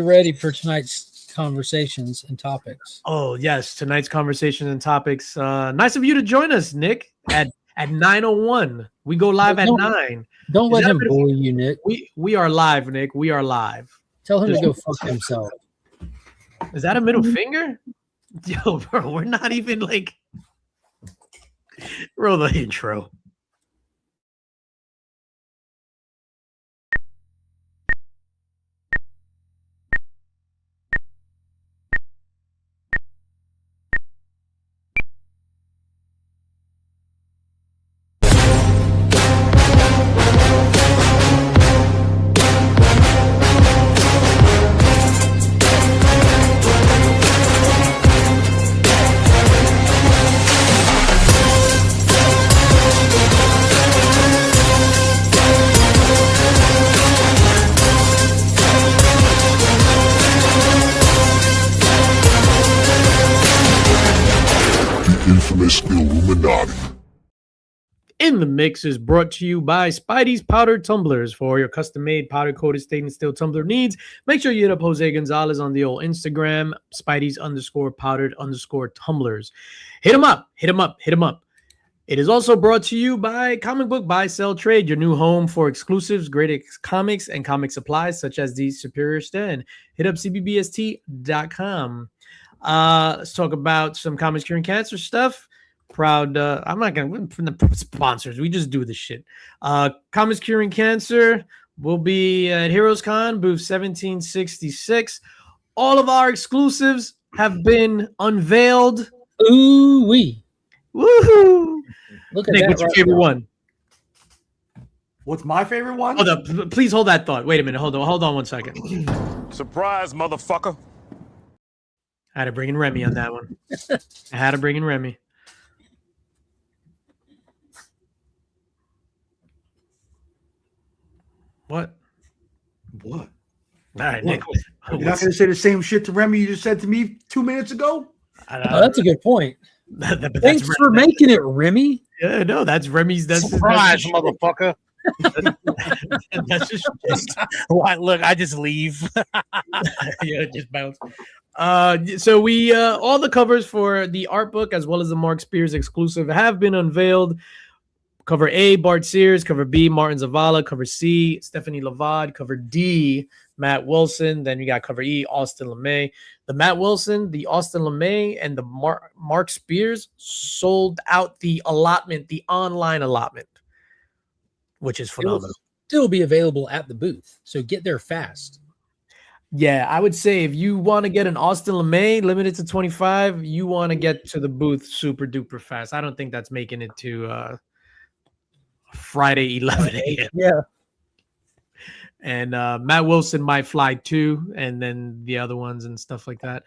ready for tonight's conversations and topics. Oh yes, tonight's conversation and topics. Nice of you to join us, Nick. At 9:01, we go live at 9. Don't let him bully you, Nick. We are live, Nick. We are live. Tell him to go fuck himself. Is that a middle finger? Yo, bro, we're not even like. Roll the intro. Infamous Illuminati. In the Mix is brought to you by Spidey's Powder Tumblers. For your custom-made powder-coated stainless steel tumbler needs, make sure you hit up Jose Gonzalez on the old Instagram, Spidey's_powdered_tumblers. Hit him up, hit him up, hit him up. It is also brought to you by Comic Book Buy Sell Trade, your new home for exclusives, great comics, and comic supplies such as the Superior Stand. Hit up cbbst.com. Let's talk about some Comics Curing Cancer stuff. Proud, I'm not going to from the sponsors. We just do this shit. Comics Curing Cancer will be at Heroes Con, booth 1766. All of our exclusives have been unveiled. Ooh-wee. Woohoo! Look at Nick, that. what's your favorite one? What's my favorite one? Hold up. Please hold that thought. Wait a minute. Hold on 1 second. Surprise, motherfucker. I had to bring in Remy on that one. I had to bring in Remy. What? What? All right, Nick. You're not going to say the same shit to Remy you just said to me 2 minutes ago? Oh, that's a good point. That's Thanks for making it, Remy. Yeah, no, that's Remy's. That's Surprise, motherfucker. That's just Why, look, I just leave. yeah, just bounce. So we all the covers for the art book as well as the Mark Spears exclusive have been unveiled. Cover A, Bart Sears. Cover B, Martin Zavala. Cover C, Stephanie Lavad. Cover D, Matt Wilson. Then you got cover E, Austin LeMay. The Matt Wilson, the Austin LeMay, and the Mark Spears sold out the allotment, the online allotment, which is phenomenal. It'll still be available at the booth, so get there fast. Yeah, I would say if you want to get an Austin LeMay limited to 25, you want to get to the booth super duper fast. I don't think that's making it to Friday 11 a.m. Yeah. And Matt Wilson might fly too, and then the other ones and stuff like that.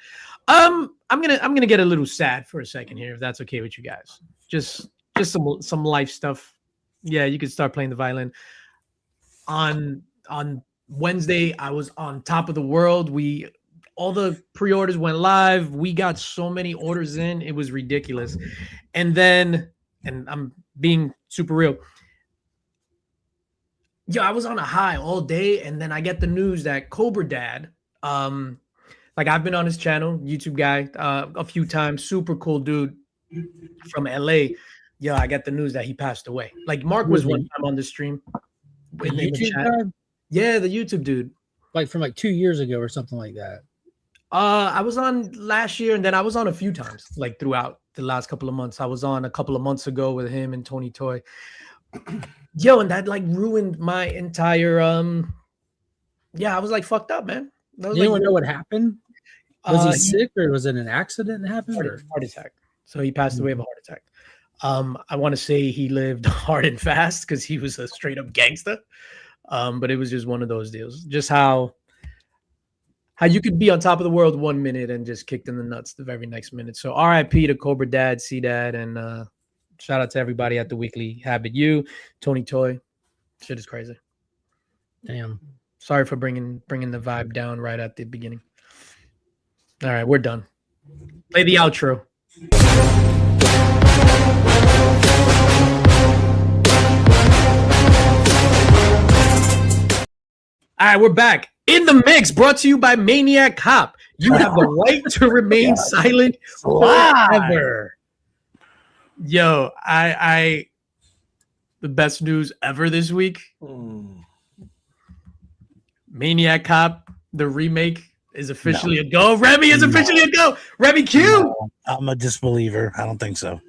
I'm gonna get a little sad for a second here, if that's okay with you guys. Just some life stuff. Yeah, you can start playing the violin. On Wednesday, I was on top of the world. All the pre-orders went live. We got so many orders in, it was ridiculous. And I'm being super real. Yeah, I was on a high all day, and then I get the news that Cobra Dad, like I've been on his channel, YouTube guy, a few times, super cool dude from LA. Yeah, I got the news that he passed away. Like Mark was one time on the stream. The YouTube guy? Yeah, the YouTube dude. Like from like 2 years ago or something like that. I was on last year, and then I was on a few times, like throughout the last couple of months. I was on a couple of months ago with him and Tony Toy. Yo, and that like ruined my entire yeah, I was like fucked up, man. You don't know what happened? Was he sick, or was it an accident that happened? Heart attack. So he passed away of a heart attack. I want to say he lived hard and fast because he was a straight up gangster. But it was just one of those deals. Just how you could be on top of the world 1 minute and just kicked in the nuts the very next minute. So RIP to Cobra Dad, C Dad, and shout out to everybody at the Weekly Habit U, Tony Toy. Shit is crazy. Damn. Sorry for bringing the vibe down right at the beginning. All right, we're done. Play the outro. All right, we're back. In the mix, brought to you by Maniac Cop. You have the right to remain silent forever. Yo, I the best news ever this week. Maniac Cop, the remake is officially a go. Remy is officially a go. Remy Q. No, I'm a disbeliever. I don't think so.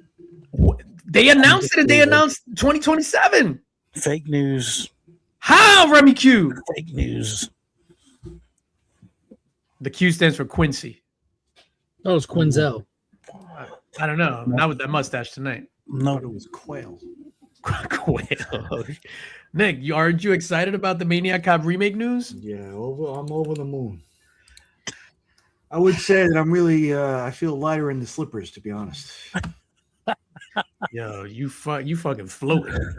They announced it and they announced 2027. Fake news. How, Remy Q? Fake news. The Q stands for Quincy. Oh, it's Quinzel. I don't know. Not with that mustache tonight. No, It was quail. Quail. Nick, aren't you excited about the Maniac Cop remake news? Yeah, I'm over the moon. I would say that I'm really I feel lighter in the slippers, to be honest. Yo, you fucking floating.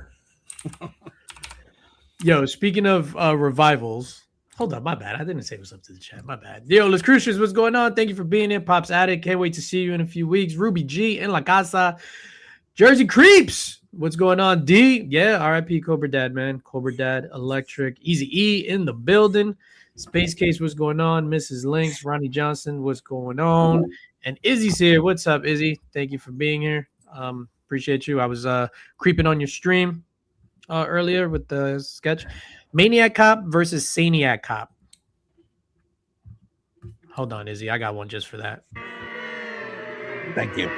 Yo, speaking of revivals, hold up, my bad. I didn't say what's up to the chat. My bad. Yo, Las Crucias, what's going on? Thank you for being here. Pops Addict, can't wait to see you in a few weeks. Ruby G in La Casa. Jersey Creeps, what's going on? D, yeah, RIP Cobra Dad, man. Cobra Dad, Electric, Easy E in the building. Space Case, what's going on? Mrs. Lynx, Ronnie Johnson, what's going on? And Izzy's here. What's up, Izzy? Thank you for being here. Appreciate you. I was creeping on your stream earlier with the sketch. Maniac Cop versus Saniac Cop. Hold on, Izzy. I got one just for that. thank you.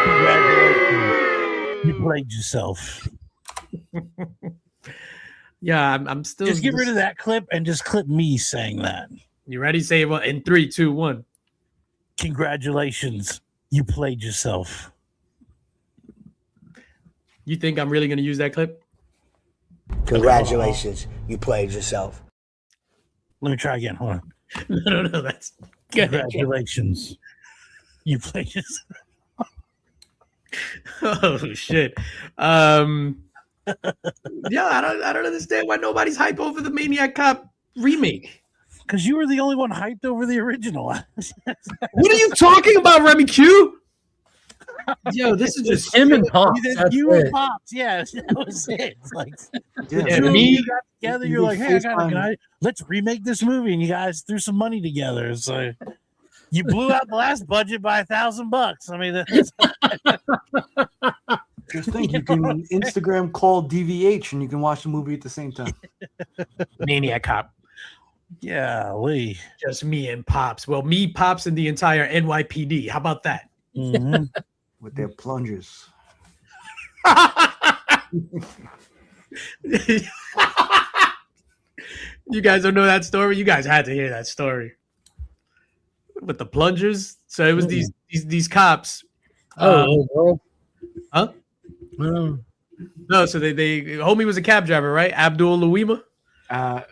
Congratulations. You played yourself. Yeah, I'm still. Just get rid of that clip and just clip me saying that. You ready? Say it in 3, 2, 1. Congratulations. You played yourself. You think I'm really going to use that clip? Congratulations, you played yourself. Let me try again. Hold on. No. That's good. Congratulations. You played yourself. Oh shit. Yeah, I don't understand why nobody's hype over the Maniac Cop remake. Because you were the only one hyped over the original. What are you talking about, Remy Q? Yo, this is just Him and Pops. You and Pops, yes, that was it. It's like Yeah, you got together, you're like, hey, FaceTime. let's remake this movie, and you guys threw some money together. It's like you blew out the last budget by $1,000. I mean, that's just think you can Instagram call DVH and you can watch the movie at the same time. Maniac Cop. yeah, Lee. Just me and Pops. Well, me, Pops, and the entire NYPD. How about that? Mhm. With their plungers. You guys don't know that story? You guys had to hear that story. With the plungers. So it was these cops. Bro. Huh? No, so they homie was a cab driver, right? Abdul Louima.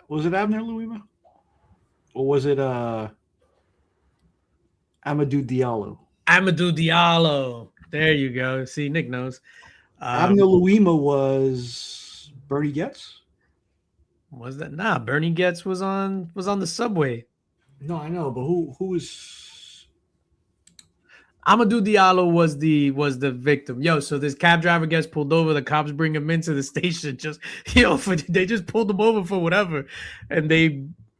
Was it Abner Louima? Or was it Amadou Diallo? Amadou Diallo. There you go. See, Nick knows. Abner Louima was Bernie Getz? Was that? Nah, Bernie Getz was on the subway. No, I know, but who was Amadou Diallo was the victim. Yo, so this cab driver gets pulled over. The cops bring him into the station. They just pulled him over for whatever, and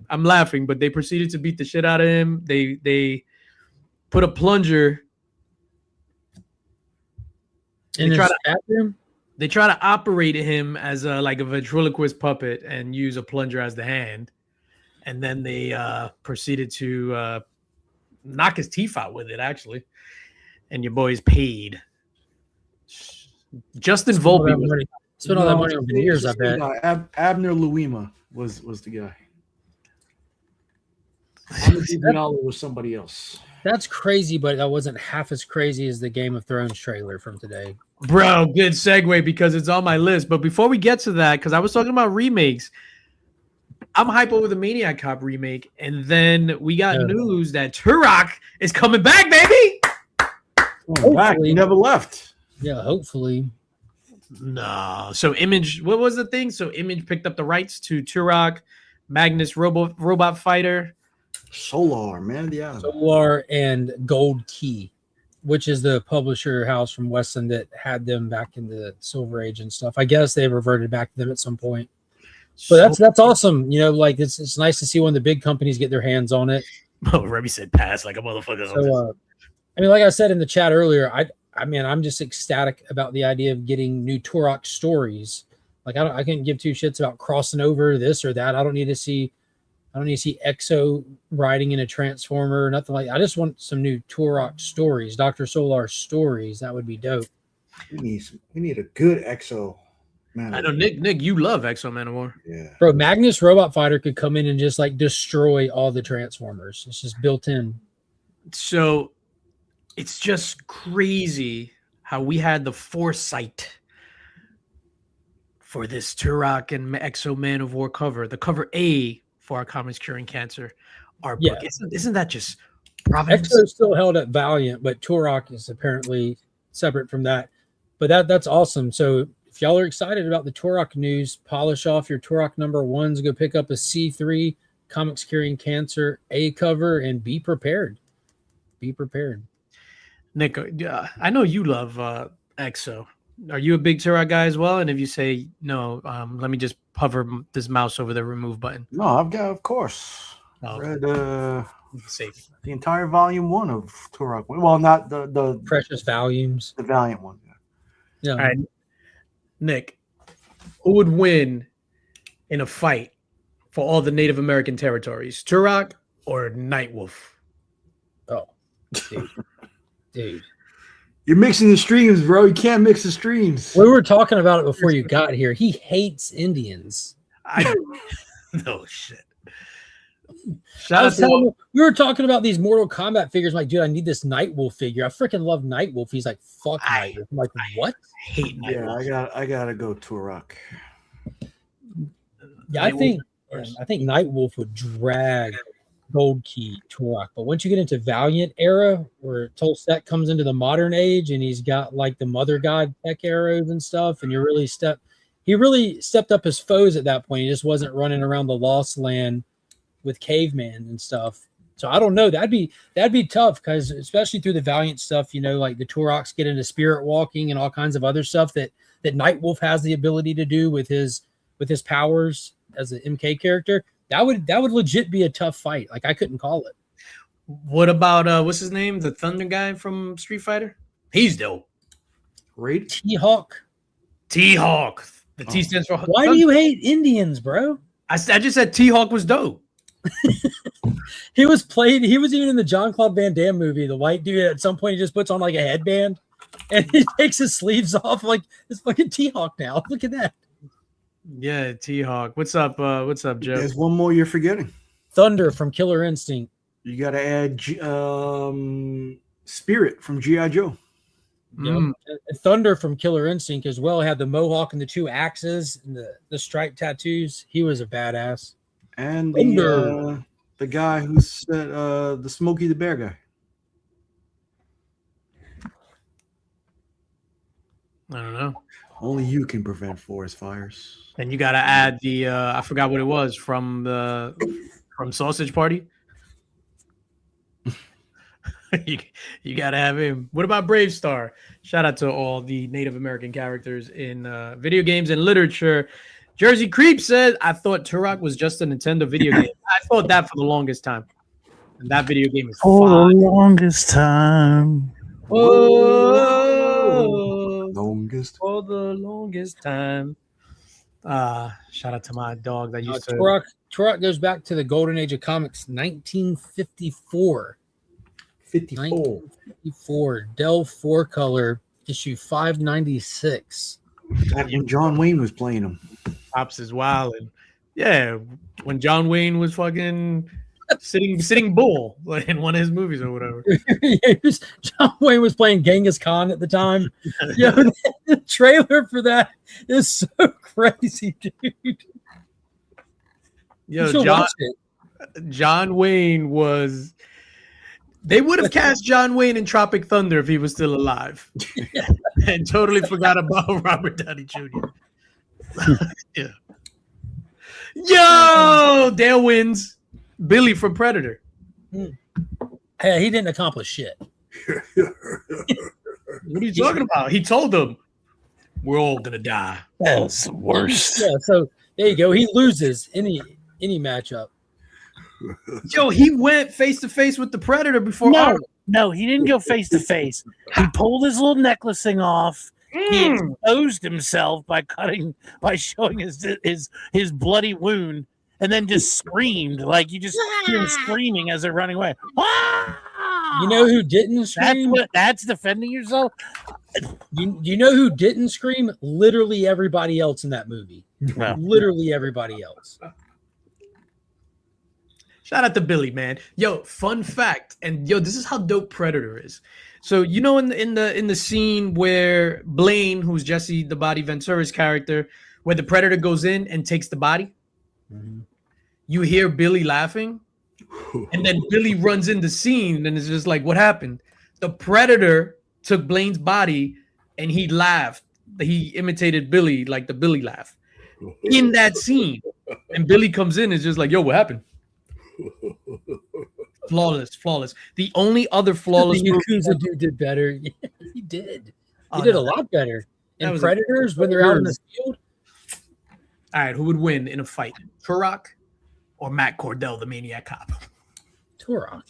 I'm laughing, but they proceeded to beat the shit out of him. They put a plunger In his bathroom? They try to operate him as a ventriloquist puppet and use a plunger as the hand, and then they proceeded to knock his teeth out with it, actually. And your boy's paid. Justin Volpe. Spent all that money over the years, I bet. Abner Louima was the guy. Amadou Diallo was somebody else. That's crazy, but that wasn't half as crazy as the Game of Thrones trailer from today. Bro, good segue because it's on my list. But before we get to that, because I was talking about remakes, I'm hype over the Maniac Cop remake. And then we got news that Turok is coming back, baby. Back. He never left. Yeah, hopefully. No. So Image, what was the thing? So Image picked up the rights to Turok, Magnus Robot Fighter, Solar, man. Yeah. Solar and Gold Key, which is the publisher house from Weston that had them back in the Silver Age and stuff. I guess they reverted back to them at some point. But that's awesome. You know, like it's nice to see when the big companies get their hands on it. Oh, Remy said pass like a motherfucker. So, I mean, like I said in the chat earlier, I mean, I'm just ecstatic about the idea of getting new Turok stories. Like I can't give two shits about crossing over this or that. I don't need to see Exo riding in a transformer or nothing like that. I just want some new Turok stories, Dr. Solar stories. That would be dope. We need a good Exo. Man, I know, Nick, you love Exo Man of War. Yeah, Bro, Magnus Robot Fighter could come in and just like destroy all the transformers. It's just built in. So it's just crazy how we had the foresight for this Turok and Exo Man of War cover, the cover A for our Comics Curing Cancer art book. Isn't that just providence? Exo still held at Valiant, but Turok is apparently separate from that. But that's awesome. So if y'all are excited about the Turok news, polish off your Turok number ones, go pick up a C3 Comics Curing Cancer A cover and be prepared. Be prepared. Nick, I know you love Exo. Are you a big Turok guy as well? And if you say no, let me just hover this mouse over the remove button. no, I've got, of course, read Safe. the entire volume 1 of Turok. Well, not the Precious volumes. the Valiant one. Yeah. All right, Nick, who would win in a fight for all the Native American territories, Turok or Nightwolf? Oh, dude. You're mixing the streams, bro. You can't mix the streams. We were talking about it before you got here. He hates Indians. No shit. We were talking about these Mortal Kombat figures. I'm like, dude, I need this Nightwolf figure. I freaking love Nightwolf. He's like, fuck Nightwolf. I'm like, what? I hate Nightwolf. Yeah, I gotta go Turok. Yeah, I think Nightwolf would drag Gold Key Turok. But once you get into Valiant era, where Tolstec comes into the modern age and he's got like the Mother God tech arrows and stuff, and he really stepped up his foes at that point. He just wasn't running around the Lost Land with caveman and stuff. So I don't know. That'd be tough because especially through the Valiant stuff, you know, like the Turoks get into spirit walking and all kinds of other stuff that Nightwolf has the ability to do with his powers as an MK character. That would legit be a tough fight. Like I couldn't call it. What about what's his name? The Thunder guy from Street Fighter? He's dope. Raid T-Hawk. T-Hawk. The T stands for Why do you hate Indians, bro? I just said T-Hawk was dope. He was even in the Jean-Claude Van Damme movie. The white dude at some point he just puts on like a headband and he takes his sleeves off like this fucking T-Hawk now. Look at that. Yeah, T-Hawk. What's up, Joe? There's one more you're forgetting. Thunder from Killer Instinct. You got to add Spirit from G.I. Joe. And Thunder from Killer Instinct as well had the mohawk and the two axes and the striped tattoos. He was a badass. And the guy who said the Smokey the Bear guy. I don't know. Only you can prevent forest fires. And you got to add the I forgot what it was from Sausage Party. you got to have him. What about Brave Star? Shout out to all the Native American characters in video games and literature. Jersey Creep said, I thought Turok was just a Nintendo video game. I thought that for the longest time. And that video game is for fine. the longest time. For the longest time. Shout out to my dog that used to. Turok goes back to the golden age of comics, 1954. 1954. Dell 4-color, issue 596. That's when John Wayne was playing him. Pops is wild. And yeah, when John Wayne was fucking sitting bull like in one of his movies or whatever. John Wayne was playing Genghis Khan at the time. Yo, the trailer for that is so crazy, dude. Yo, John Wayne was. They would have cast John Wayne in Tropic Thunder if he was still alive, and totally forgot about Robert Downey Jr. Yeah. Yo, Dale wins. Billy from Predator. Hey, he didn't accomplish shit. What are you talking about? He told them, "We're all gonna die." That's the worst. Yeah. There you go. He loses any matchup. Yo, he went face to face with the Predator before. No, he didn't go face to face. He pulled his little necklace thing off. He exposed himself by showing his bloody wound, and then just screamed. Like you just hear him screaming as they're running away. You know who didn't scream? That's defending yourself. You know who didn't scream? Literally everybody else in that movie. Well, literally everybody else. Shout out to Billy, man. Yo, fun fact, and yo, this is how dope Predator is. So you know, in the scene where Blaine, who's Jesse the Body Ventura's character, where the Predator goes in and takes the body, you hear Billy laughing, and then Billy runs in the scene, and it's just like, what happened? The Predator took Blaine's body, and he laughed. He imitated Billy, like the Billy laugh, in that scene. And Billy comes in and is just like, yo, what happened? Flawless. The only other flawless the Yakuza dude did better. Yeah, he did. He did a lot better. And Predators, when they're out in the field. All right, who would win in a fight? Turok or Matt Cordell, the Maniac Cop? Turok.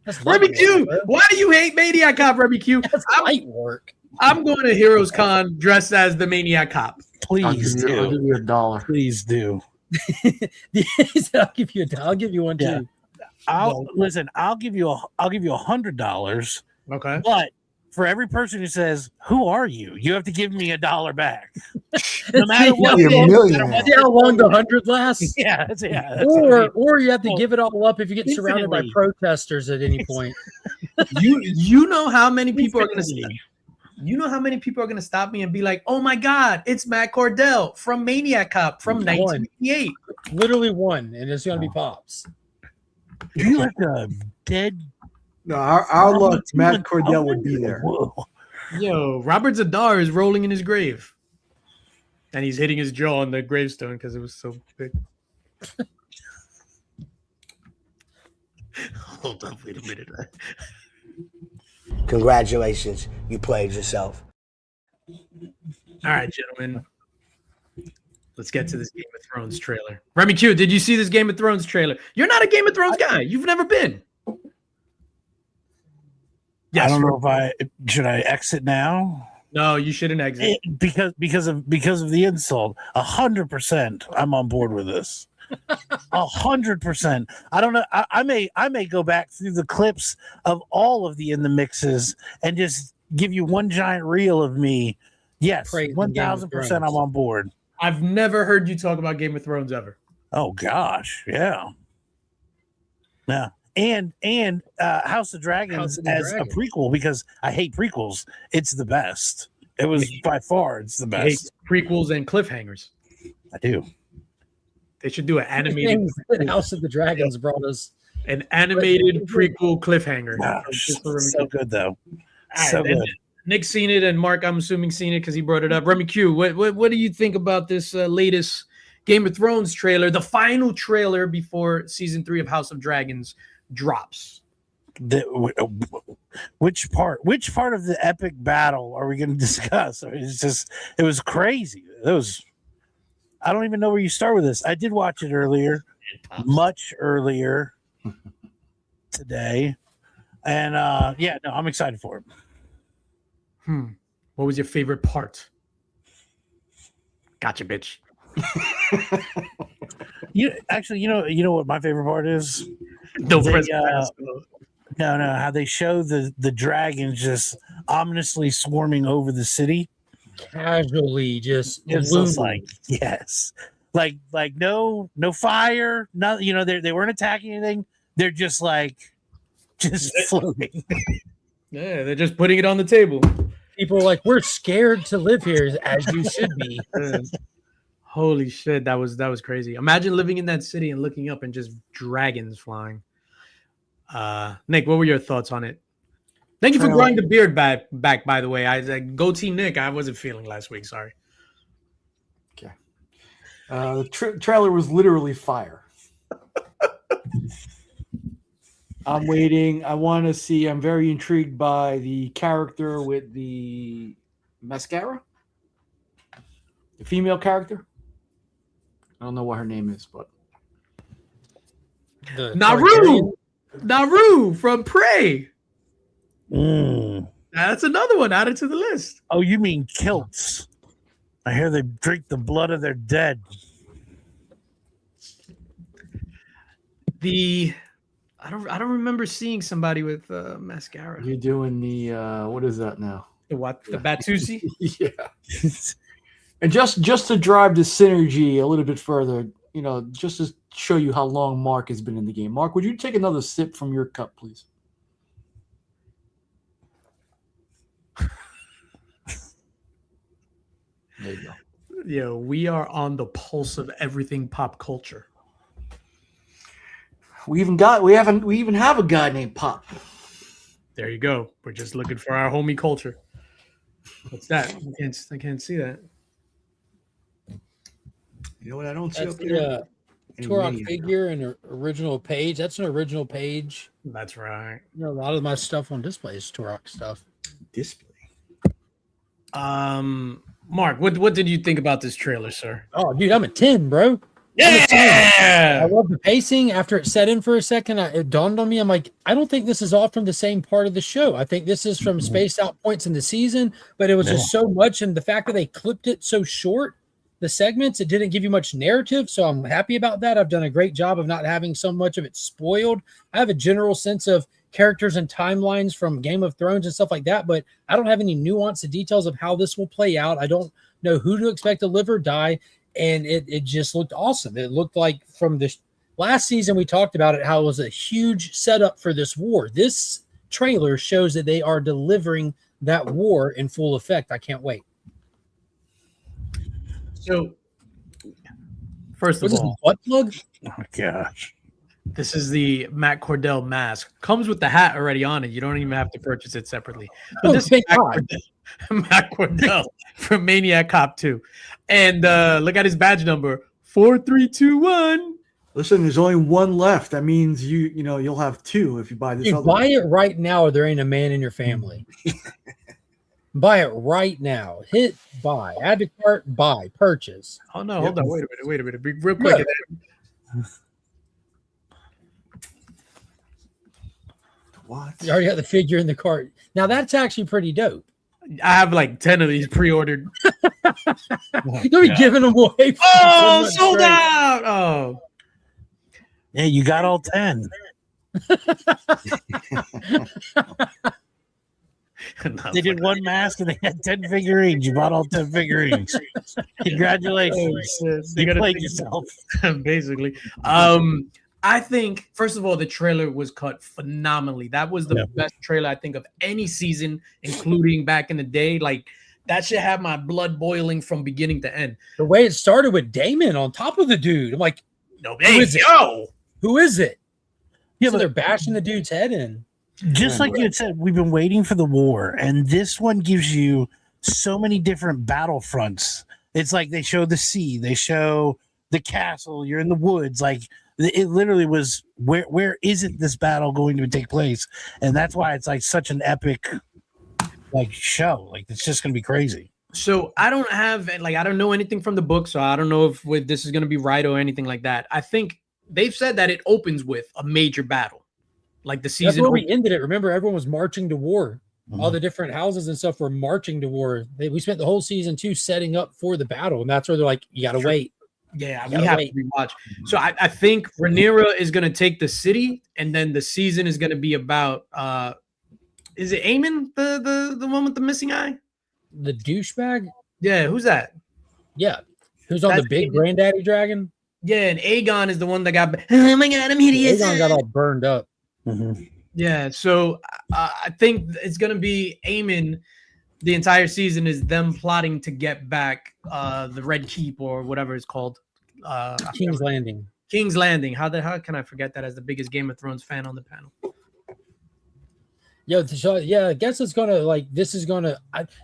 That's Remy Q. Why do you hate Maniac Cop, Remy Q? That's light work. I'm going to Heroes Con dressed as the Maniac Cop. Please I'll give you $1. Please do. I'll give you one too. I'll give you $100. Okay. But for every person who says, "Who are you?" you have to give me $1 back. No matter what. See how long the 100 lasts. Yeah. Or you have to give it all up if you get surrounded by protesters at any point. You know how many people are going to. You know how many people are going to stop me and be like, "Oh my God, it's Matt Cordell from Maniac Cop from 1988." Literally one, and it's going to be Pops. You like a dead. No, our luck, Matt Cordell would be there. Whoa. Yo, Robert Zadar is rolling in his grave, and he's hitting his jaw on the gravestone because it was so big. Hold up, wait a minute. Congratulations, you played yourself. All right, gentlemen. Let's get to this Game of Thrones trailer. Remy Q, did you see this Game of Thrones trailer? You're not a Game of Thrones guy. You've never been. Yes, I don't know if should I exit now? No, you shouldn't exit. Because of the insult. 100% I'm on board with this. 100%. I don't know. I may go back through the clips of all of the In the Mixes and just give you one giant reel of me. Yes, 1,000% I'm on board. I've never heard you talk about Game of Thrones ever. Oh gosh, yeah. And House of Dragons as a prequel, because I hate prequels. It's the best. It was by far it's the best. Prequels and cliffhangers. I do. They should do an animated House of the Dragons brought us an animated prequel cliffhanger. Gosh, so good though. So good. Nick's seen it, and Mark, I'm assuming, seen it because he brought it up. Remy Q, what do you think about this latest Game of Thrones trailer, the final trailer before season 3 of House of Dragons drops? Which part of the epic battle are we going to discuss? I mean, it was crazy. I don't even know where you start with this. I did watch it earlier, much earlier today, and I'm excited for it. What was your favorite part? Gotcha, bitch. You know what my favorite part is? No, how they show the dragons just ominously swarming over the city, casually, just like yes, like no fire, no, they weren't attacking anything. They're just floating. Yeah, they're just putting it on the table. People are like, we're scared to live here, as you should be. Holy shit, that was crazy. Imagine living in that city and looking up and just dragons flying. Nick, what were your thoughts on it? Thank you for growing the beard back. By the way, goatee Nick. I wasn't feeling last week. Sorry. Okay. The trailer was literally fire. I'm waiting. I want to see. I'm very intrigued by the character with the mascara. The female character. I don't know what her name is, but The Naru. Naru from Prey. Mm. That's another one added to the list. Oh, you mean kilts? I hear they drink the blood of their dead. I don't remember seeing somebody with mascara. you're doing the what is that now? The what? The Batusi? Yeah. And just to drive the synergy a little bit further, just to show you how long Mark has been in the game. Mark, would you take another sip from your cup, please? There you go. Yeah, we are on the pulse of everything pop culture. We even have a guy named Pop. There you go. We're just looking for our homie culture. What's that? I can't see that. You know what I don't see That's up there? the Turok figure and original page. That's an original page. That's right. A lot of my stuff on display is Turok stuff. Display. Mark, what did you think about this trailer, sir? Oh, dude, I'm a 10, bro. I love the pacing. After it set in for a second, it dawned on me. I'm like, I don't think this is all from the same part of the show. I think this is from spaced out points in the season, but it was just so much. And the fact that they clipped it so short, the segments, it didn't give you much narrative. So I'm happy about that. I've done a great job of not having so much of it spoiled. I have a general sense of characters and timelines from Game of Thrones and stuff like that, but I don't have any nuanced details of how this will play out. I don't know who to expect to live or die. And it just looked awesome. It looked like from the last season we talked about it, how it was a huge setup for this war. This trailer shows that they are delivering that war in full effect. I can't wait. So, first of What's all, this, butt plug? Oh my gosh. this is the Matt Cordell mask. Comes with the hat already on it. You don't even have to purchase it separately. But Oh, this is thank Matt God. Cordell, Matt Cordell from Maniac Cop 2. And look at his badge number 4321. Listen, there's only one left. That means you'll have two if you buy this. Dude, other buy one. it right now or there ain't a man in your family. Buy it right now. Hit buy. Add to cart, buy, purchase. Oh no, hold on. Wait a minute. Be real quick. What? You already got the figure in the cart. Now that's actually pretty dope. I have like 10 of these pre-ordered. You'll be giving them away. for Oh, so much sold straight. out. Oh. Yeah, you got all 10. No, They did one mask and they had 10 figurines. You bought all 10 figurines. Congratulations. They You gotta played think- yourself. basically. I think, first of all, the trailer was cut phenomenally. That was the best trailer, I think, of any season, including back in the day. Like, that should have my blood boiling from beginning to end. The way it started with Damon on top of the dude. I'm like, No, Who is it? yo! who is it? Yeah, So but they're bashing the dude's head in. just like you had said, we've been waiting for the war, and this one gives you so many different battlefronts. It's like they show the sea, they show the castle, you're in the woods. Like, it literally was where isn't this battle going to take place? And that's why it's like such an epic like show. Like, it's just gonna be crazy. So I don't know anything from the book, so I don't know if this is going to be right or anything like that. I think they've said that it opens with a major battle, like the That's season. where we ended it. Remember, everyone was marching to war. Mhm. All the different houses and stuff were marching to war. We spent the whole season 2 setting up for the battle, and that's where they're like, you got to wait. Yeah, we Gotta have wait. to rewatch. So I think Rhaenyra is going to take the city, and then the season is going to be about. Is it Aemon, the one with the missing eye? The douchebag? Yeah, who's that? Yeah. Who's on That's the big Aemon. granddaddy dragon? Yeah, and Aegon is the one that got. Oh my god, I'm hideous. Aegon got all burned up. Mhm. Yeah, so I think it's gonna be Aemon. The entire season is them plotting to get back the Red Keep or whatever it's called. King's Landing. King's Landing. How can I forget that as the biggest Game of Thrones fan on the panel? Yeah, so, yeah, I guess it's gonna this is gonna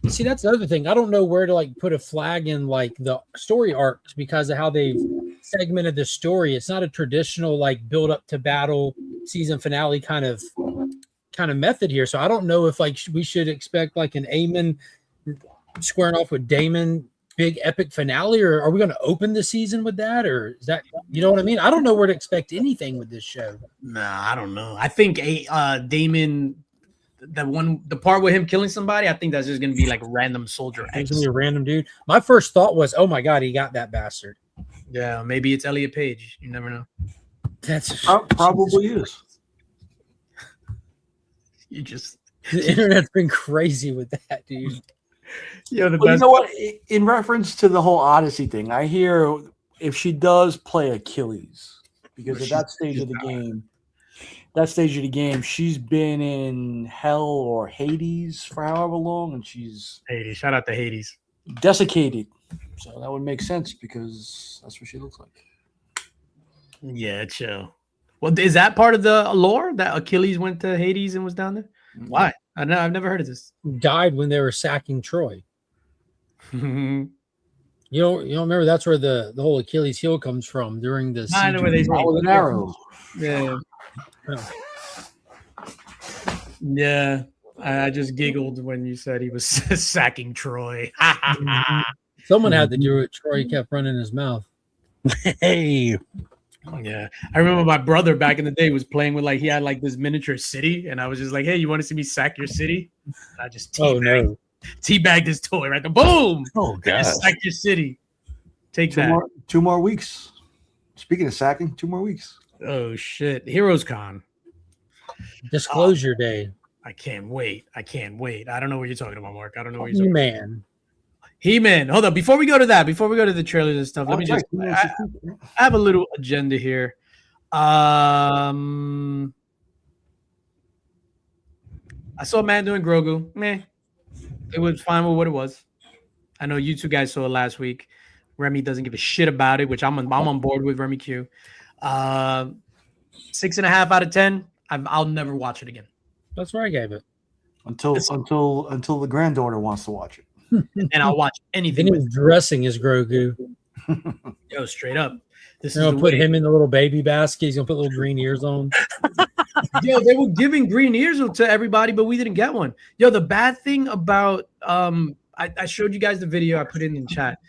see. That's the other thing. I don't know where to put a flag in the story arcs because of how they've segmented the story. It's not a traditional build up to battle season finale kind of method here. So I don't know if we should expect an Aemon squaring off with Daemon big epic finale, or are we going to open the season with that, or is that, you know what I mean? I don't know where to expect anything with this show. Nah, I don't know. I think Damon, the part with him killing somebody, I think that's just gonna be like random Soldier He's X. gonna be a random dude. My first thought was, oh my god, he got that bastard. Yeah, maybe it's Elliot Page. You never know. That's Probably is. You just the internet's been crazy with that, dude. the Well, you best. know what? In reference to the whole Odyssey thing, I hear if she does play Achilles, because at that stage of the game, she's been in hell or Hades for however long, and she's Hades. Shout out to Hades. desiccated. So that would make sense because that's what she looks like. Yeah, chill. Well, is that part of the lore that Achilles went to Hades and was down there? Why? I've never heard of this. Died when they were sacking Troy. I You don't remember that's where the whole Achilles heel comes from during the siege know where they of say. Troy. With an arrow. Yeah. Oh. Yeah. I just giggled when you said he was sacking Troy. Someone had to do it. Troy kept running his mouth. Hey, Yeah, I remember my brother back in the day was playing with he had this miniature city, and I was just like, "Hey, you want to see me sack your city?" And I just teabagged his toy right there. Boom! oh I god, just sacked your city. Take that. Two more weeks. Speaking of sacking, 2 more weeks. Oh shit! Heroes Con. Disclosure Day. I can't wait. I don't know what you're talking about, Mark. I don't know what you're talking about. Man. He-Man. Hold on. Before we go to the trailers and stuff, let me just. I have a little agenda here. I saw Mando and Grogu. Meh. It was fine with what it was. I know you two guys saw it last week. Remy doesn't give a shit about it, which I'm on board with Remy Q. 6.5 out of 10. I'll never watch it again. That's where I gave it. Until the granddaughter wants to watch it. And I'll watch anything. Then he was dressing as Grogu. Yo, straight up. This They're gonna put him in the little baby basket. He's gonna put little green ears on. Yo, they were giving green ears to everybody, but we didn't get one. Yo, the bad thing about I showed you guys the video I put in chat.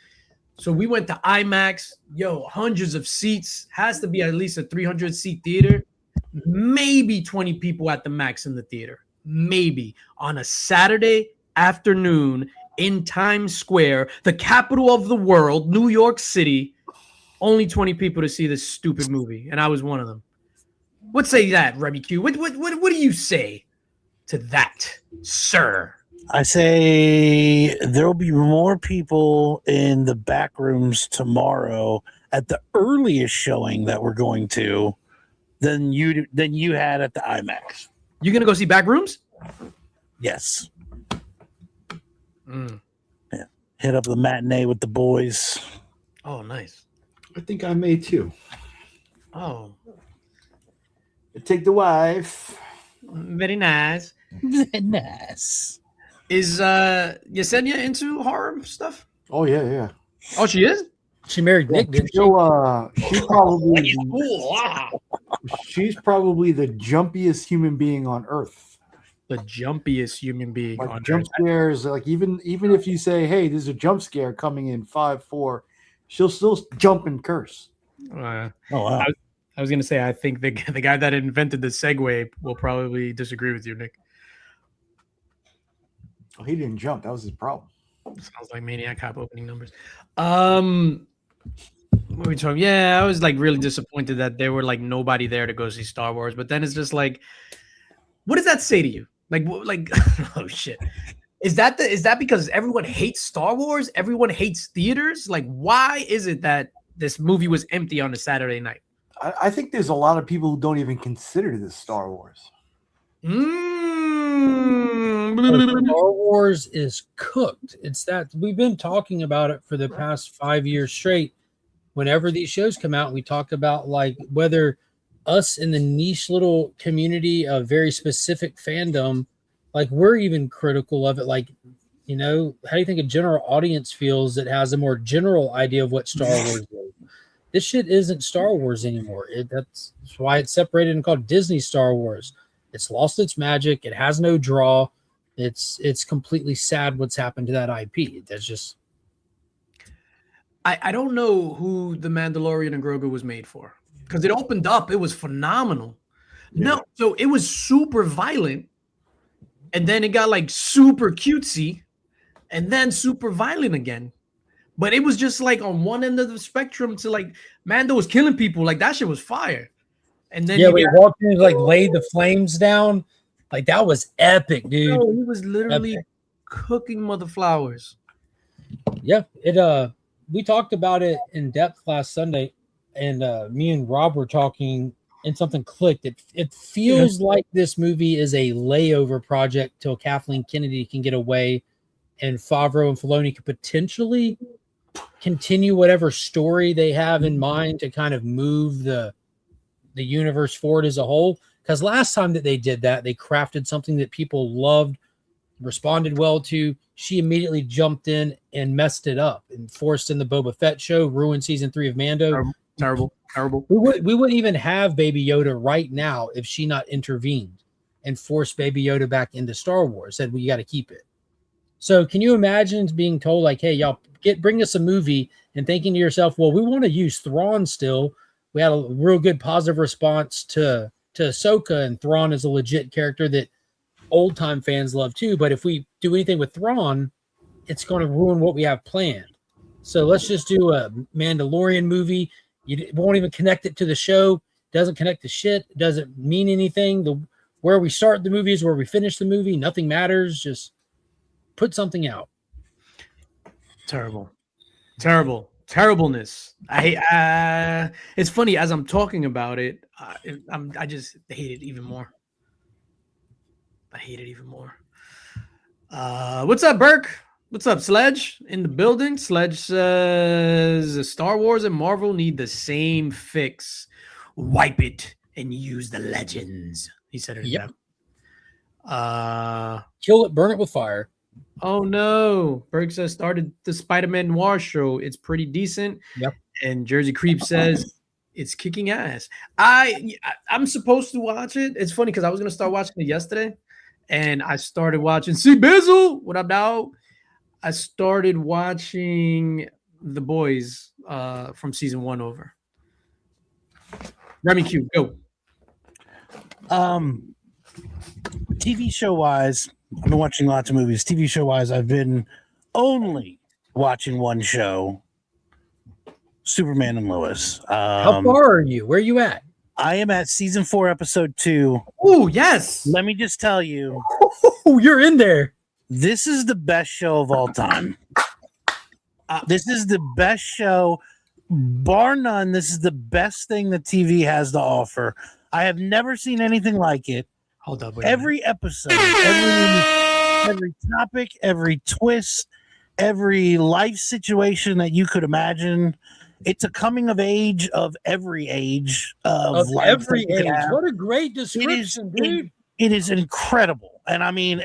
So we went to IMAX. Yo, hundreds of seats. Has to be at least a 300 seat theater. Maybe 20 people at the max in the theater. Maybe on a Saturday afternoon in Times Square, the capital of the world, New York City. Only 20 people to see this stupid movie, and I was one of them. What say that, Remy Q? What do you say to that, sir? I say there will be more people in the back rooms tomorrow at the earliest showing that we're going to than you had at the IMAX. You gonna go see Backrooms? Yes. Yeah. Hit up the matinee with the boys. Oh, nice. I think I may too. Oh, Take the wife. very nice. Nice. Is Yesenia into horror stuff? Oh yeah. Oh, she is. She married Nick, didn't she? She's probably the jumpiest human being on earth. The jumpiest human being on Jump earth. scares, even if you say, "Hey, there's a jump scare coming in 5-4," she'll still jump and curse. Oh wow. I was gonna say, I think the guy that invented the Segway will probably disagree with you, Nick. Oh, he didn't jump. That was his problem. Sounds like Maniac Cop opening numbers. What were we talking? Yeah, I was really disappointed that there were nobody there to go see Star Wars. But then it's just what does that say to you? Oh shit. Is that because everyone hates Star Wars? Everyone hates theaters? Why is it that this movie was empty on a Saturday night? I think there's a lot of people who don't even consider this Star Wars. Star Wars is cooked. It's that we've been talking about it for the past 5 years straight. Whenever these shows come out, we talk about whether us in the niche little community of very specific fandom, we're even critical of it. How do you think a general audience feels that has a more general idea of what Star Wars is? This shit isn't Star Wars anymore. That's why it's separated and called Disney Star Wars. It's lost its magic. It has no draw. It's completely sad what's happened to that IP. That's just I don't know who the Mandalorian and Grogu was made for, because it opened up, it was phenomenal. No, so it was super violent, and then it got like super cutesy, and then super violent again. But it was just like on one end of the spectrum to like Mando was killing people, like that shit was fire. And then when he walked in, like laid the flames down, like that was epic, dude. no, he was literally cooking mother flowers. Yeah, we talked about it in depth last Sunday, and me and Rob were talking, and something clicked. It feels like this movie is a layover project till Kathleen Kennedy can get away, and Favreau and Filoni could potentially continue whatever story they have in mind to kind of move the universe forward as a whole. Because last time that they did that, they crafted something that people loved, responded well to. She immediately jumped in and messed it up and forced in the Boba Fett show, ruined season 3 of Mando. Terrible. We wouldn't even have Baby Yoda right now if she not intervened and forced Baby Yoda back into Star Wars. Said, well, you got to keep it. So can you imagine being told like, hey, y'all bring us a movie, and thinking to yourself, well, we want to use Thrawn still. We had a real good positive response to Ahsoka, and Thrawn is a legit character that old time fans love too. But if we do anything with Thrawn, it's going to ruin what we have planned. So let's just do a Mandalorian movie. You won't even connect it to the show. Doesn't connect to shit. Doesn't mean anything. Where we start the movie is where we finish the movie. Nothing matters. Just put something out. Terribleness. It's funny as I'm talking about it. I just hate it even more. What's up, Burke? What's up, Sledge? In the building. Sledge says Star Wars and Marvel need the same fix. Wipe it and use the legends. He said it. Yep. Kill it, burn it with fire. Oh no. Burke says started the Spider-Man Noir show. It's pretty decent. Yep. And Jersey Creep says it's kicking ass. I'm supposed to watch it. It's funny because I was gonna start watching it yesterday, and I started watching See Bizzle. What up, dog? I started watching The Boys from season 1 over. Remy Q, go. TV show wise, I've been watching lots of movies. TV show wise, I've been only watching one show, Superman and Lois. How far are you? Where are you at? I am at season 4, episode 2. Oh, yes. Let me just tell you. Oh, you're in there. This is the best show of all time. This is the best show, bar none. This is the best thing that TV has to offer. I have never seen anything like it. Hold up. Every episode, every topic, every twist, every life situation that you could imagine. It's a coming of age of every age of life. Every age. What a great description, dude. It is incredible. And I mean,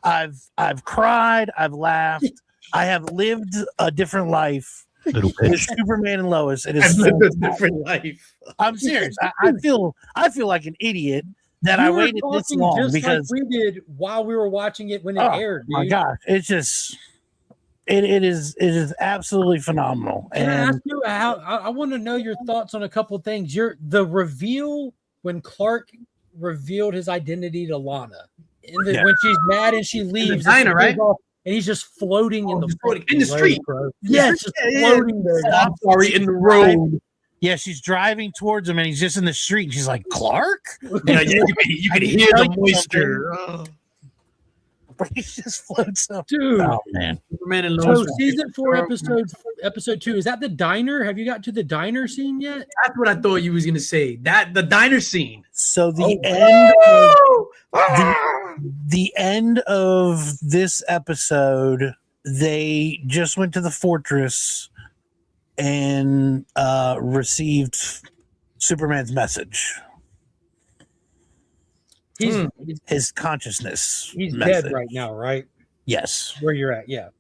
I've cried, I've laughed, I have lived a different life. With Superman and Lois. It is lived a different life. I'm serious. I feel like an idiot that I waited this long just because like we did while we were watching it when it aired. Dude. My gosh, it's just it is absolutely phenomenal. Can I ask you I want to know your thoughts on a couple of things. The reveal when Clark revealed his identity to Lana, when she's mad and she leaves, in the diner, right? And he's just floating in the street. Yeah, just floating there. I'm sorry, in the road. Yeah, she's driving towards him, and he's just in the street. And she's like, "Clark." Yeah, you can hear the moisture. He just floats up, dude. Oh man! So season 4, episode 2. Is that the diner? Have you got to the diner scene yet? That's what I thought you was gonna say. The diner scene. So the end of this episode, they just went to the fortress and received Superman's message. His consciousness. He's dead right now, right? Yes. Where you're at, yeah.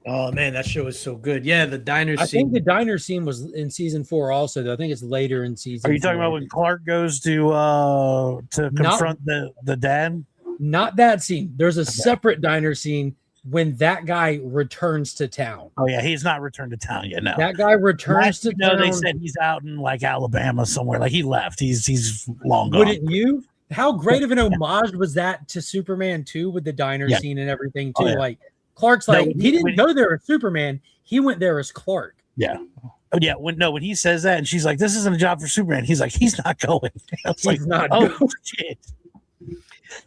Oh man, that show is so good. Yeah, the diner scene. I think the diner scene was in season 4 also, though. I think it's later in season. Are you talking about when Clark goes to confront the dad? Not that scene. There's a separate diner scene. when that guy returns to town. Oh yeah, he's not returned to town yet. No, That guy returns to town. They said he's out in like Alabama somewhere. Like he left. He's long gone. Wouldn't you? How great of an homage was that to Superman 2 with the diner scene and everything too? Oh, yeah. Like Clark's like he didn't go there as Superman. He went there as Clark. Yeah. Oh yeah. When he says that, and she's like, "This isn't a job for Superman." He's like, "He's not going." He's like, not. Oh shit.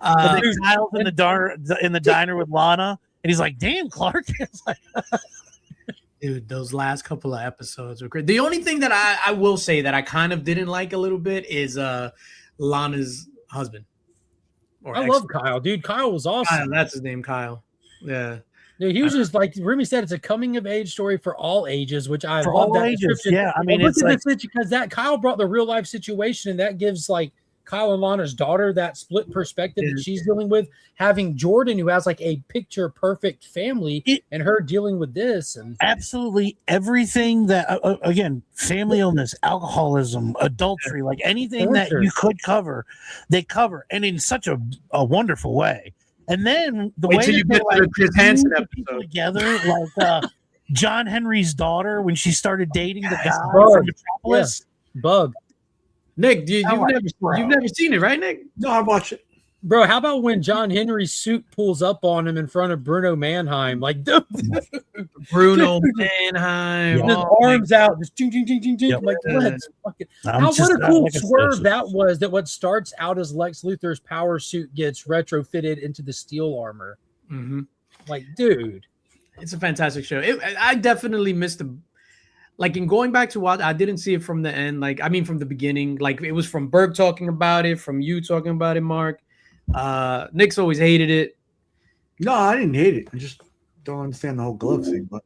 And then Kyle's in the diner with Lana, and he's like, "Damn, Clark." It's like, dude, those last couple of episodes were great. The only thing that I will say that I kind of didn't like a little bit is Lana's husband. I love Kyle, dude. Kyle was awesome. Kyle, that's his name, Kyle. Yeah. Dude, he was just like Remy said, it's a coming of age story for all ages, which I love that ages. description. Yeah, I mean, it's like, because that Kyle brought the real life situation, and that gives like Kyle and Lana's daughter that split perspective that she's dealing with, having Jordan, who has like a picture perfect family, and her dealing with this, and absolutely everything that again, family illness, alcoholism, adultery, like anything that you could cover, they cover, and in such a wonderful way. And then the way you get like, the Chris Hansen episode together, like John Henry's daughter when she started dating the guy from Metropolis, Bug. Nick, you've never seen it, right, Nick? No, I watched it. Bro, how about when John Henry's suit pulls up on him in front of Bruno Mannheim? Like, dude, Bruno Mannheim. His arms out, just ching, ching, ching, ching, ching. Like, let's fucking. What a cool swerve that was, that what starts out as Lex Luthor's power suit gets retrofitted into the steel armor. Mm-hmm. Like, dude. It's a fantastic show. I definitely missed the. Like in going back to what I didn't see it from the end, like I mean from the beginning, like it was from Berg talking about it, from you talking about it, Mark. Nick's always hated it. No, I didn't hate it. I just don't understand the whole glove thing. But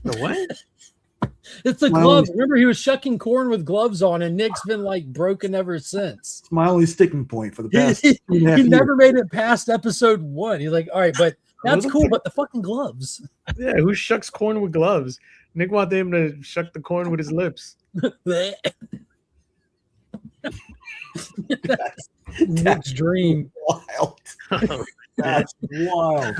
the what? It's the gloves. Remember, he was shucking corn with gloves on, and Nick's been like broken ever since. It's my only sticking point for the past. He never made it past episode 1. He's like, all right, but that's cool, but the fucking gloves. Yeah, who shucks corn with gloves? Nick wanted him to shuck the corn with his lips. Nick's dream. Wild. That's wild.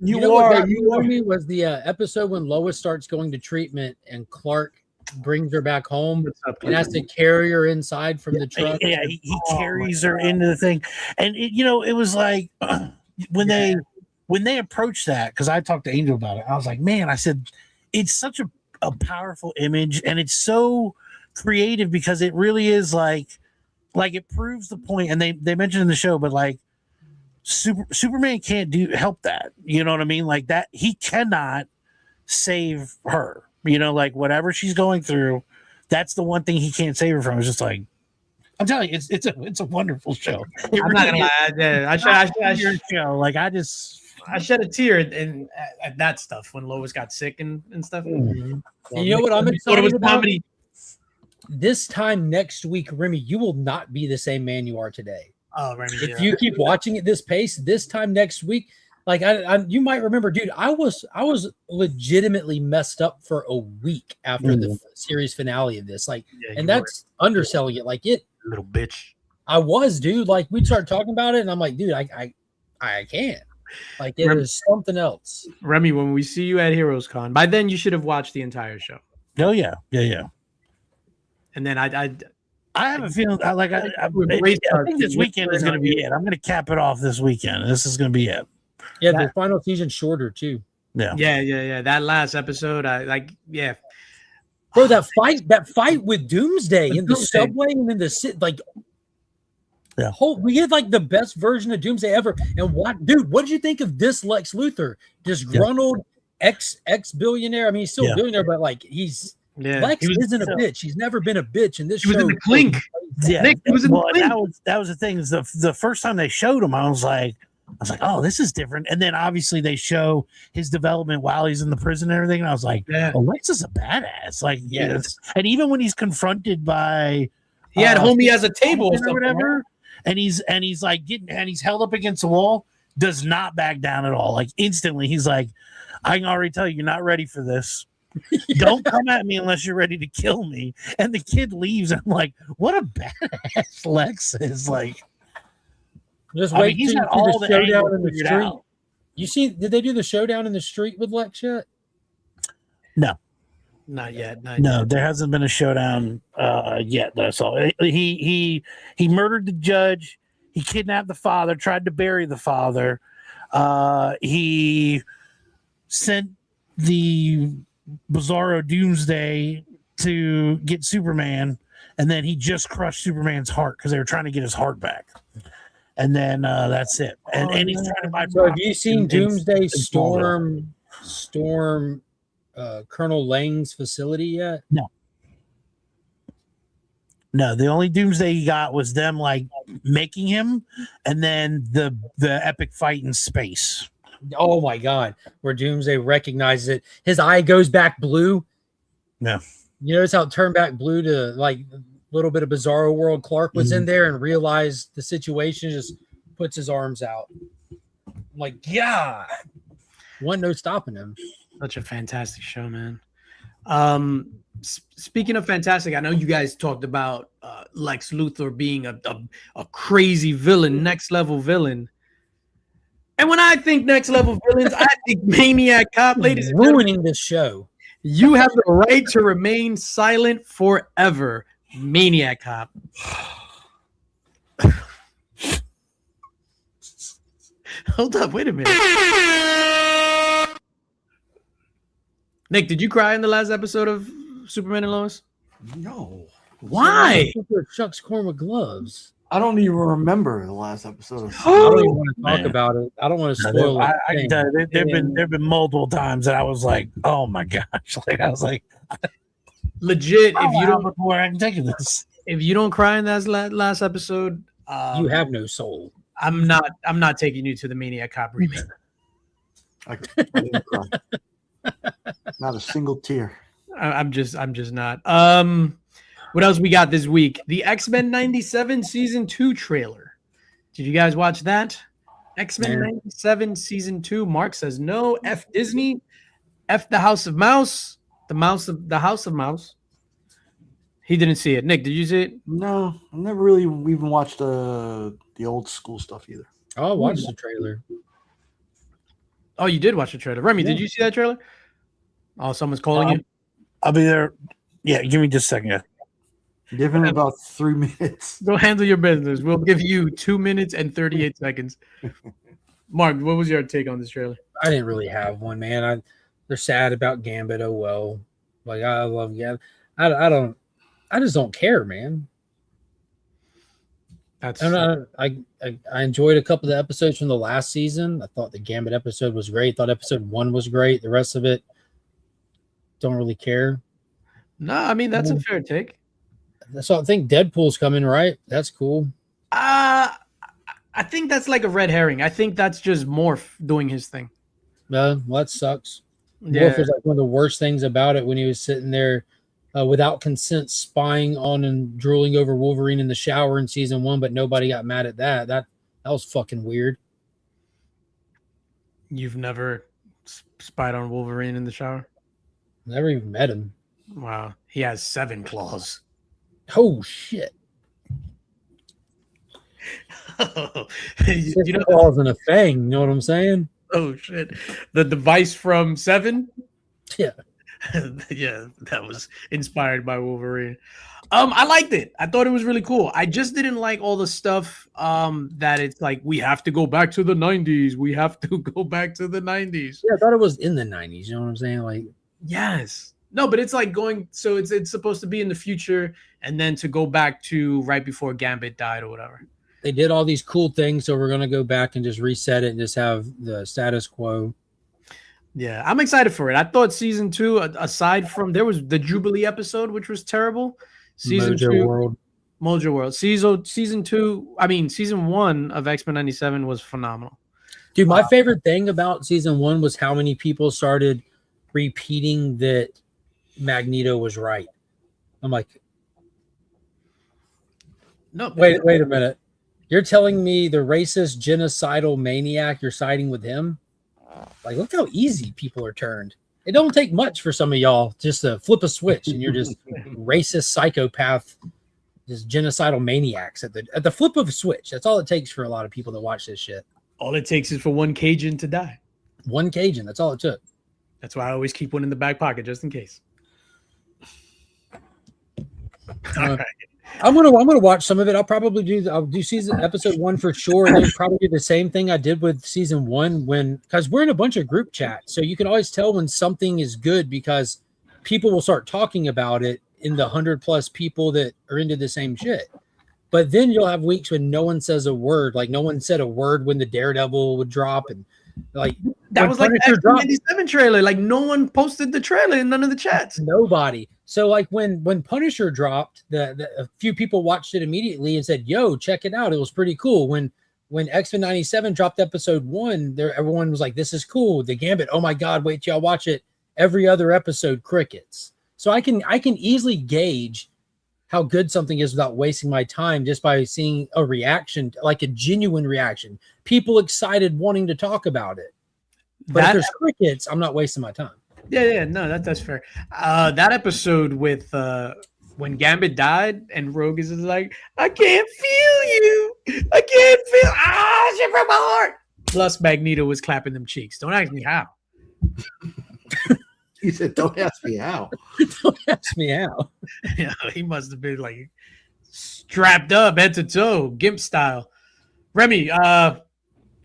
You know what got me was the episode when Lois starts going to treatment and Clark brings her back home and has to carry her inside from the truck. Yeah, he carries her into the thing, and it was like when they approached that, because I talked to Angel about it, I was like, man, I said, it's such a powerful image, and it's so creative because it really is like it proves the point, and they mentioned in the show, but like Superman can't help that, you know what I mean? Like that, he cannot save her, like whatever she's going through, that's the one thing he can't save her from. It's just like, I'm telling you, it's a wonderful show. I'm not gonna lie, I show. Like I shed a tear at that stuff when Lois got sick and stuff. Mm-hmm. You know what I'm excited about? This time next week, Remy, you will not be the same man you are today. Oh, Remy, if you keep watching at this pace, this time next week, like you might remember, dude, I was legitimately messed up for a week after the series finale of this. Like, and that's underselling it. Like little bitch. I was, dude. Like we'd start talking about it, and I'm like, dude, I can't. Like it is something else. Remy, when we see you at Heroes Con, by then you should have watched the entire show. Oh yeah. And then I have a feeling I think this weekend is going to be it. I'm going to cap it off this weekend. This is going to be it. Yeah, the final season's shorter too. Yeah. That last episode, bro, that fight with Doomsday in the subway and in the city, like. Yeah. We had like the best version of Doomsday ever. And what did you think of this Lex Luthor? Disgruntled ex billionaire. I mean, he's still a billionaire, but like Lex isn't a bitch. He's never been a bitch. And this he was in the Clink. Yeah, Nick, he was in the Clink. That was the thing. Is the first time they showed him, I was like, oh, this is different. And then obviously they show his development while he's in the prison and everything. And I was like, Lex is a badass. Like, and even when he's confronted by he had homie as a table or whatever. And he's like he's held up against the wall, does not back down at all. Like instantly, he's like, I can already tell you're not ready for this. Don't come at me unless you're ready to kill me. And the kid leaves. I'm like, what a badass Lex is. Like, just wait. He's got all the showdown in the street. Out. You see? Did they do the showdown in the street with Lex yet? Not yet. No, there hasn't been a showdown yet. That's all. He murdered the judge. He kidnapped the father. Tried to bury the father. He sent the Bizarro Doomsday to get Superman, and then he just crushed Superman's heart because they were trying to get his heart back. And then that's it. And he's trying to buy. So have you seen Doomsday storm Colonel Lang's facility yet? No, the only Doomsday he got was them like making him, and then the epic fight in space. Oh my God, where Doomsday recognizes it. His eye goes back blue. Yeah. You notice how it turned back blue to like a little bit of Bizarro World. Clark was in there and realized the situation, just puts his arms out. I'm like, yeah. Wasn't no stopping him. Such a fantastic show, man. Speaking of fantastic, I know you guys talked about Lex Luthor being a crazy villain, next level villain. And when I think next level villains, I think Maniac Cop. Ladies and ruining gentlemen, this show. you have the right to remain silent forever. Maniac Cop. Hold up, wait a minute. Nick, did you cry in the last episode of Superman and Lois? No. Why? Chuck's Corma gloves. I don't even remember the last episode. I don't even want to talk Man. about it. I don't want to spoil I it. can tell you, there've been multiple times that I was like, oh my gosh. Like I was like, Legit, if if you don't before I can take this. if you don't cry in that last episode, You have no soul. I'm not taking you to the Maniac Cop remake. I didn't cry. Not a single tear. I'm just not. What else we got this week? The X-Men 97 season 2 trailer. Did you guys watch that? X-Men 97 season 2. Mark says no. F Disney. F the House of Mouse. The House of Mouse. He didn't see it. Nick, did you see it? No, I never really even watched the old school stuff either. Oh, I watched the trailer. Oh, you did watch the trailer. Remy, did you see that trailer? Oh, someone's calling you. I'll be there. Yeah, give me just a second. Give him about 3 minutes. Go handle your business. We'll give you 2 minutes and 38 seconds. Mark, what was your take on this trailer? I didn't really have one, man. They're sad about Gambit. Oh well. Like I love Gambit. I just don't care, man. That's I enjoyed a couple of the episodes from the last season. I thought the Gambit episode was great. I thought episode 1 was great. The rest of it, don't really care. no. I mean, that's a fair take. So I think Deadpool's coming, right? That's cool. I think that's like a red herring. I think that's just Morph doing his thing. Well, that sucks. Yeah. Morph was like one of the worst things about it when he was sitting there without consent, spying on and drooling over Wolverine in the shower in season 1, but nobody got mad at that. That was fucking weird. You've never spied on Wolverine in the shower? Never even met him. Wow. He has 7 claws. Oh shit! You know, claws and a fang. You know what I'm saying? oh shit. The device from 7? Yeah. Yeah, that was inspired by Wolverine. I liked it. I thought it was really cool. I just didn't like all the stuff that it's like we have to go back to the 90s. We have to go back to the 90s. Yeah, I thought it was in the 90s. You know what I'm saying? Like, Yes. No, but it's like going, so it's supposed to be in the future and then to go back to right before Gambit died or whatever. they did all these cool things, so we're gonna go back and just reset it and just have the status quo. Yeah, I'm excited for it. I thought season 2, aside from there was the Jubilee episode, which was terrible. Season Mojo 2, World. Mojo World. Season 1 of X-Men 97 was phenomenal. Dude, my favorite thing about season 1 was how many people started repeating that Magneto was right. I'm like, No, wait a minute. You're telling me the racist, genocidal maniac, you're siding with him? Like, look how easy people are turned. It don't take much for some of y'all just to flip a switch and you're just racist psychopath, just genocidal maniacs at the flip of a switch. That's all it takes for a lot of people to watch this shit. all it takes is for one Cajun to die. One Cajun. That's all it took. That's why I always keep one in the back pocket just in case. All right. I'm gonna watch some of it. I'll do season episode 1 for sure, and then probably do the same thing I did with season 1 because we're in a bunch of group chats, so you can always tell when something is good because people will start talking about it in the 100+ people that are into the same shit. But then you'll have weeks when no one says a word, like no one said a word when the Daredevil would drop, and like that was like the X-Men trailer. Like no one posted the trailer in none of the chats. Nobody. So like when Punisher dropped, a few people watched it immediately and said, "Yo, check it out. It was pretty cool." When X-Men 97 dropped episode 1, everyone was like, "This is cool." The Gambit, oh my god, wait till y'all watch it. Every other episode, crickets. So I can easily gauge how good something is without wasting my time just by seeing a reaction, like a genuine reaction. People excited wanting to talk about it. But if there's crickets, I'm not wasting my time. Yeah, no, that's fair. That episode with when Gambit died and Rogue is like, I can't feel you. I can't feel shit from my heart. Plus Magneto was clapping them cheeks. Don't ask me how. He said, "Don't ask me how." Don't ask me how. Yeah, he must have been like strapped up head to toe, Gimp style. Remy,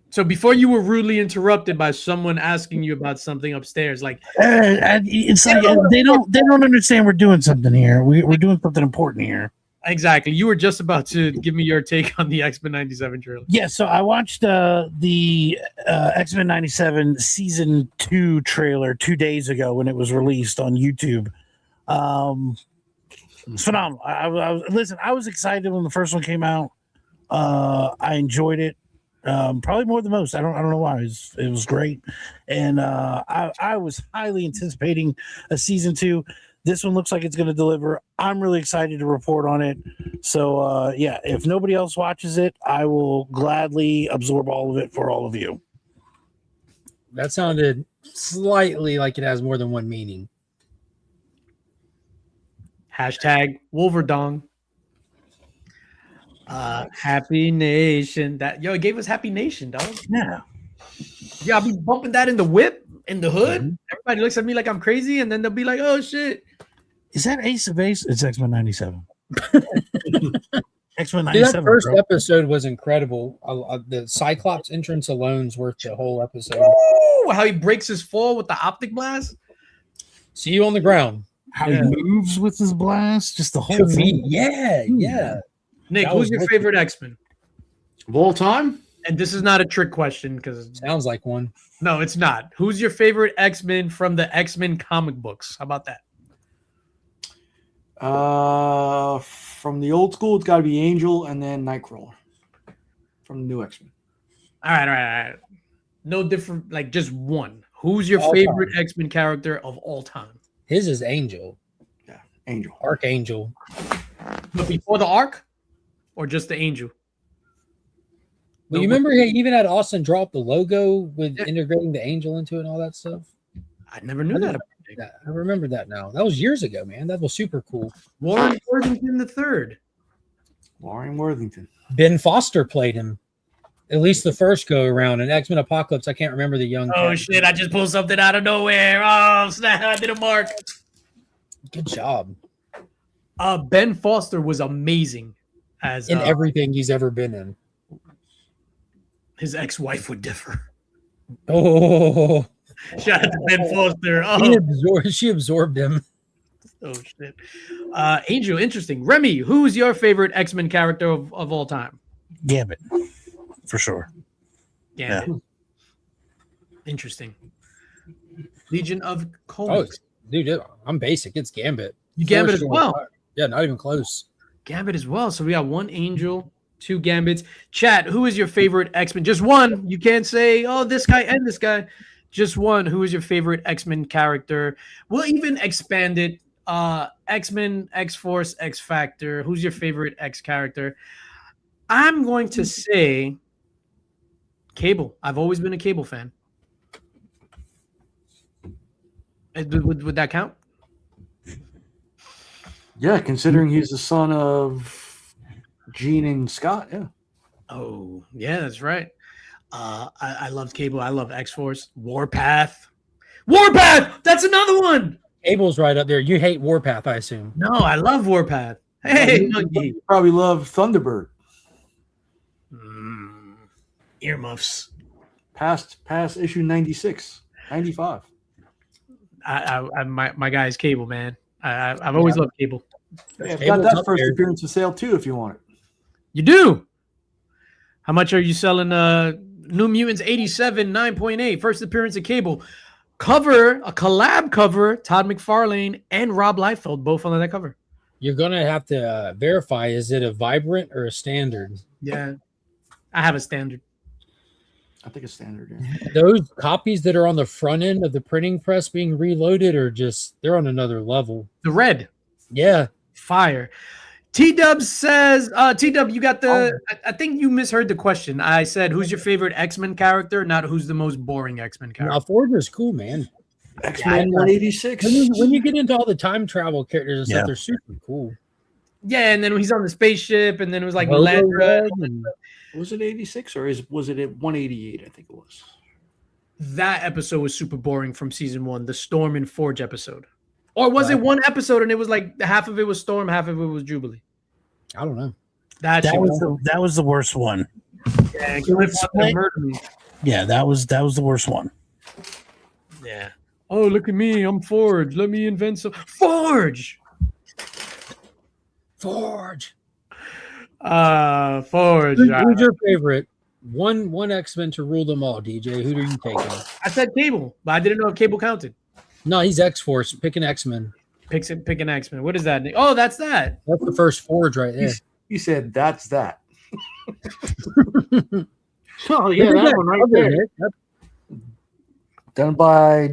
so before you were rudely interrupted by someone asking you about something upstairs, like it's like they don't understand we're doing something here. We're doing something important here. Exactly. You were just about to give me your take on the X-Men 97 trailer. Yeah, so I watched the X-Men 97 season 2 trailer 2 days ago when it was released on YouTube. It's phenomenal. I was excited when the first one came out. I enjoyed it. Probably more than most. I don't know why. It was great. And I was highly anticipating a season 2. This one looks like it's going to deliver. I'm really excited to report on it. So, yeah, if nobody else watches it, I will gladly absorb all of it for all of you. That sounded slightly like it has more than one meaning. Hashtag Wolverdong. Happy Nation. It gave us Happy Nation, dog. Yeah. Yeah, I'll be bumping that in the whip, in the hood. Mm-hmm. Everybody looks at me like I'm crazy, and then they'll be like, "Oh shit, is that Ace of Base?" It's X-Men 97. X-Men 97. Dude, that first episode was incredible. The Cyclops entrance alone's worth the whole episode. Ooh, how he breaks his fall with the optic blast. See you on the ground. How he moves with his blast. Just the whole thing. Yeah. Nick, who's your favorite X-Men of all time? And this is not a trick question because it sounds like one. No, it's not. Who's your favorite X-Men from the X-Men comic books? How about that? From the old school, it's got to be Angel and then Nightcrawler from the new X-Men. All right. No different, like just one. Who's your favorite X-Men character of all time? His is Angel. Yeah, Angel. Archangel. But before the Arc, or just the Angel? Well, you remember he even had Austin draw up the logo with integrating the Angel into it and all that stuff? I never knew that. I remember that now. That was years ago, man. That was super cool. Warren Worthington III. Warren Worthington. Ben Foster played him. At least the first go around. In X-Men Apocalypse, I can't remember the young character. Shit, I just pulled something out of nowhere. Oh, snap, I did a mark. Good job. Ben Foster was amazing as in everything he's ever been in. His ex-wife would differ. Oh, shout out to Ben Foster. Oh. She absorbed him. Oh shit. Angel, interesting. Remy, who's your favorite X-Men character of all time? Gambit, for sure. Gambit. Yeah. Interesting. Legion of Comics. Oh, dude, I'm basic. It's Gambit. You Gambit as well. Yeah, not even close. Gambit as well. So we got one Angel, two Gambits. Chat, who is your favorite X-Men? Just one. You can't say, oh, this guy and this guy. Just one. Who is your favorite X-Men character? We'll even expand it. X-Men, X-Force, X-Factor. Who's your favorite X character? I'm going to say Cable. I've always been a Cable fan. Would that count? Yeah, considering he's the son of Jean and Scott, yeah. Oh, yeah, that's right. I loved Cable. I love X-Force. Warpath. Warpath! That's another one! Cable's right up there. You hate Warpath, I assume. No, I love Warpath. Hey, Monkey. You probably love Thunderbird. Earmuffs. Past issue 96, 95. My guy's Cable, man. I've always loved Cable. Yeah, I've got Cable's that up first there. appearance for sale too, if you want it. You do? How much are you selling New Mutants 87 9.8? First appearance of Cable. Cover, a collab cover, Todd McFarlane and Rob Liefeld, both on that cover. You're gonna have to verify: is it a vibrant or a standard? Yeah, I have a standard. I think it's standard. Yeah. Those copies that are on the front end of the printing press being reloaded are they're on another level. The red, Yeah, fire. T-Dub says, T-Dub, you got the, I think you misheard the question. I said, who's your favorite X-Men character, not who's the most boring X-Men character. now Forger's cool, man. X-Men 186. When you get into all the time travel characters and stuff, they're super cool. Yeah, and then he's on the spaceship, and then it was like Logo Landra. Red and- Was it 86 or was it at 188? I think it was. That episode was super boring from season 1, the Storm and Forge episode. Or was it one episode and it was like half of it was Storm, half of it was Jubilee? I don't know. That was the worst one. Yeah, Cliff wanted to murder me. Yeah, that was the worst one. Yeah. Oh, look at me. I'm Forge. Let me invent some. Forge! Forge. Forge. Who's your favorite? One X-Men to rule them all, DJ. Who are you taking? I said Cable, but I didn't know if Cable counted. No, he's X-Force. Pick an X-Men. Pick an X-Men. What is that? Oh, that's that. That's the first Forge right there. You said that's that. Oh, yeah, that one right there. Done by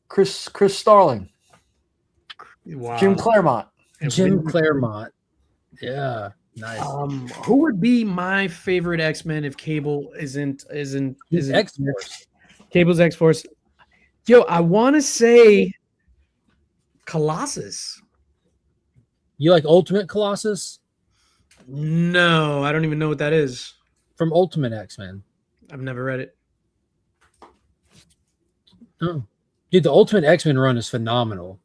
Chris Starling. Wow. Jim Claremont. Jim Claremont. Yeah, nice. Who would be my favorite X-Men if Cable isn't X-Force? Cable's X-Force. Yo, I want to say Colossus. You like Ultimate Colossus? No, I don't even know what that is. From Ultimate X-Men. I've never read it. Oh. Dude, the Ultimate X-Men run is phenomenal.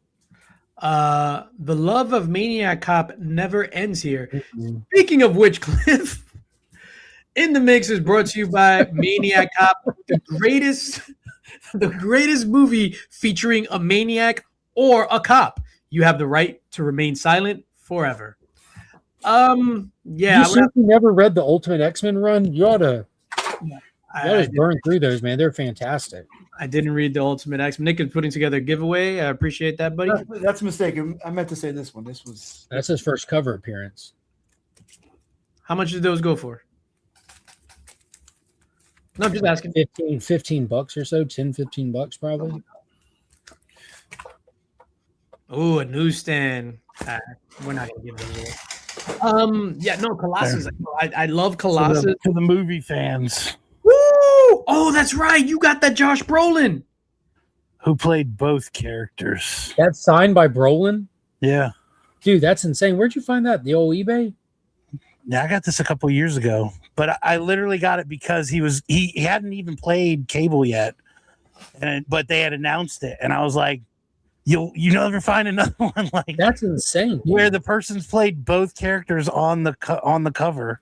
The love of Maniac Cop never ends here. Mm-hmm. Speaking of which, Cliff, In the Mix is brought to you by Maniac Cop, the greatest movie featuring a maniac or a cop. You have the right to remain silent forever. Yeah, You certainly never read the Ultimate X-Men run. You ought to burn through those, man. They're fantastic. I didn't read the Ultimate X-Men. Nick is putting together a giveaway. I appreciate that, buddy. That's a mistake. I meant to say this one. That's his first cover appearance. How much did those go for? No, I'm just asking. $15 or so, $10-15 probably. Oh, a newsstand. We're not gonna give them away. Yeah, no, Colossus. I love Colossus. To the movie fans Woo! Oh, that's right. You got that Josh Brolin. who played both characters. That's signed by Brolin? Yeah. Dude, that's insane. Where'd you find that? The old eBay? Yeah, I got this a couple of years ago, but I literally got it because he hadn't even played Cable yet, but they had announced it, and I was like, you never find another one like That's insane. where the person's played both characters on the cover.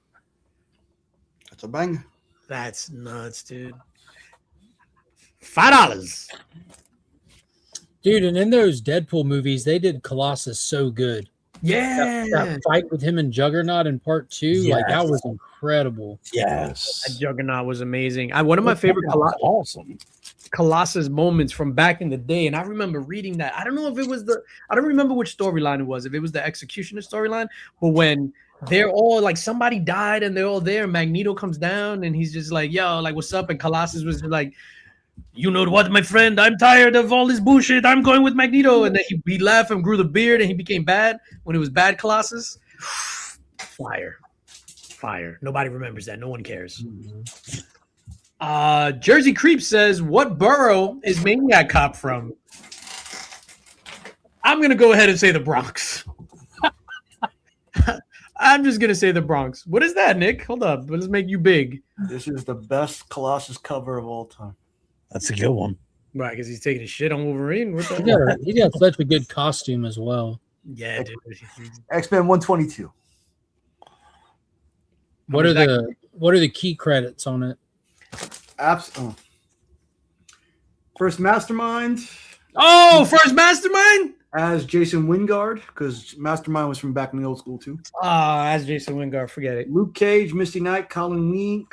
That's a bang. That's nuts, dude. $5. Dude, and in those Deadpool movies, they did Colossus so good. Yeah. That fight with him and Juggernaut in part 2, like that was incredible. Yes. That Juggernaut was amazing. One of my favorite awesome Colossus moments from back in the day, and I remember reading that. I don't know if it was I don't remember which storyline it was, if it was the Executioner storyline, but when they're all like somebody died and they're all there, Magneto comes down and he's just like, yo, like, what's up? And Colossus was just like, you know what, my friend, I'm tired of all this bullshit. I'm going with Magneto. And then he laughed and grew the beard and he became bad when it was bad Colossus. Fire. Nobody remembers that. No one cares. Jersey Creep says, what borough is Maniac Cop from? I'm going to go ahead and say the Bronx. I'm just gonna say the Bronx. What is that, Nick? Hold up. Let's make you big. This is the best Colossus cover of all time. That's a good one. Right, because he's taking a shit on Wolverine. What the He got such a good costume as well. Yeah, dude. X-Men 122. What are the key credits on it? First Mastermind. Oh, first Mastermind? As Jason Wingard, because Mastermind was from back in the old school too. As Jason Wingard, forget it. Luke Cage, Misty Knight, Colleen